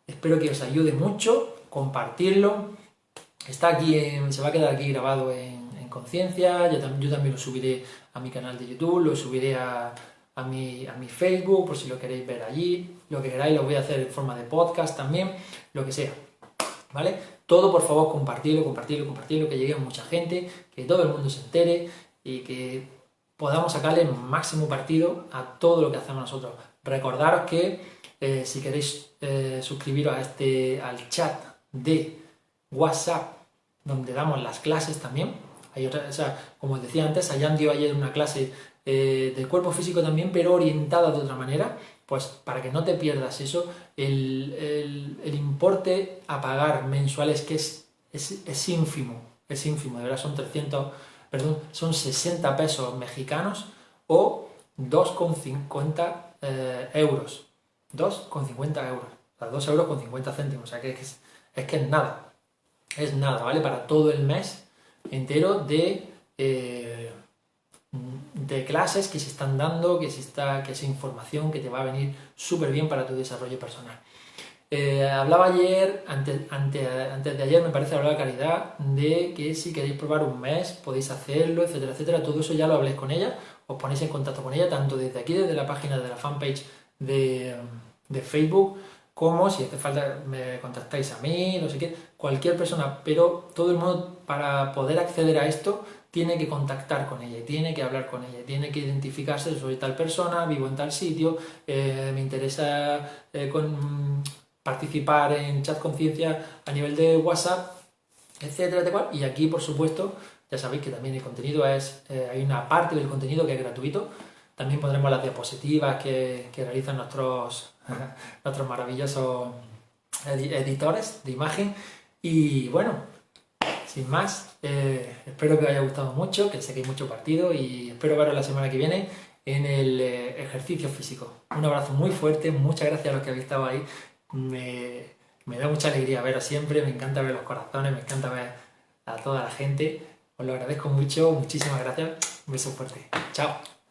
Espero que os ayude mucho, compartirlo. Está aquí, se va a quedar aquí grabado en Conciencia. Yo también lo subiré a mi canal de YouTube, lo subiré a mi Facebook, por si lo queréis ver allí. Lo que queráis lo voy a hacer en forma de podcast también, lo que sea. ¿Vale? Todo, por favor, compartirlo, que llegue a mucha gente, que todo el mundo se entere y que podamos sacarle máximo partido a todo lo que hacemos nosotros. Recordaros que si queréis suscribiros al chat de WhatsApp, donde damos las clases también, hay otra, o sea, como os decía antes, Ayan dio ayer una clase del cuerpo físico también, pero orientada de otra manera, pues para que no te pierdas eso, el importe a pagar mensual es que es ínfimo, de verdad son 60 pesos mexicanos o 2,50 euros. 2,50 euros. O sea, 2 euros con 50 céntimos. O sea, que es nada. Es nada, ¿vale? Para todo el mes entero de clases que se están dando, que es información que te va a venir súper bien para tu desarrollo personal. Hablaba ayer, antes de ayer me parece, hablaba Caridad, de que si queréis probar un mes podéis hacerlo, etcétera, etcétera. Todo eso ya lo habléis con ella, os ponéis en contacto con ella, tanto desde aquí, desde la página de la fanpage de Facebook, como si hace falta me contactáis a mí, no sé qué, cualquier persona, pero todo el mundo para poder acceder a esto tiene que contactar con ella, tiene que hablar con ella, tiene que identificarse, soy tal persona, vivo en tal sitio, me interesa participar en chat conciencia a nivel de WhatsApp, etcétera, etcétera. Y aquí, por supuesto, ya sabéis que también el contenido hay una parte del contenido que es gratuito. También pondremos las diapositivas que realizan nuestros maravillosos editores de imagen. Y bueno, sin más, espero que os haya gustado mucho, que sé que hay mucho partido y espero veros la semana que viene en el ejercicio físico. Un abrazo muy fuerte, muchas gracias a los que habéis estado ahí. Me da mucha alegría veros siempre, me encanta ver los corazones, me encanta ver a toda la gente. Os lo agradezco mucho, muchísimas gracias. Un beso fuerte. Chao.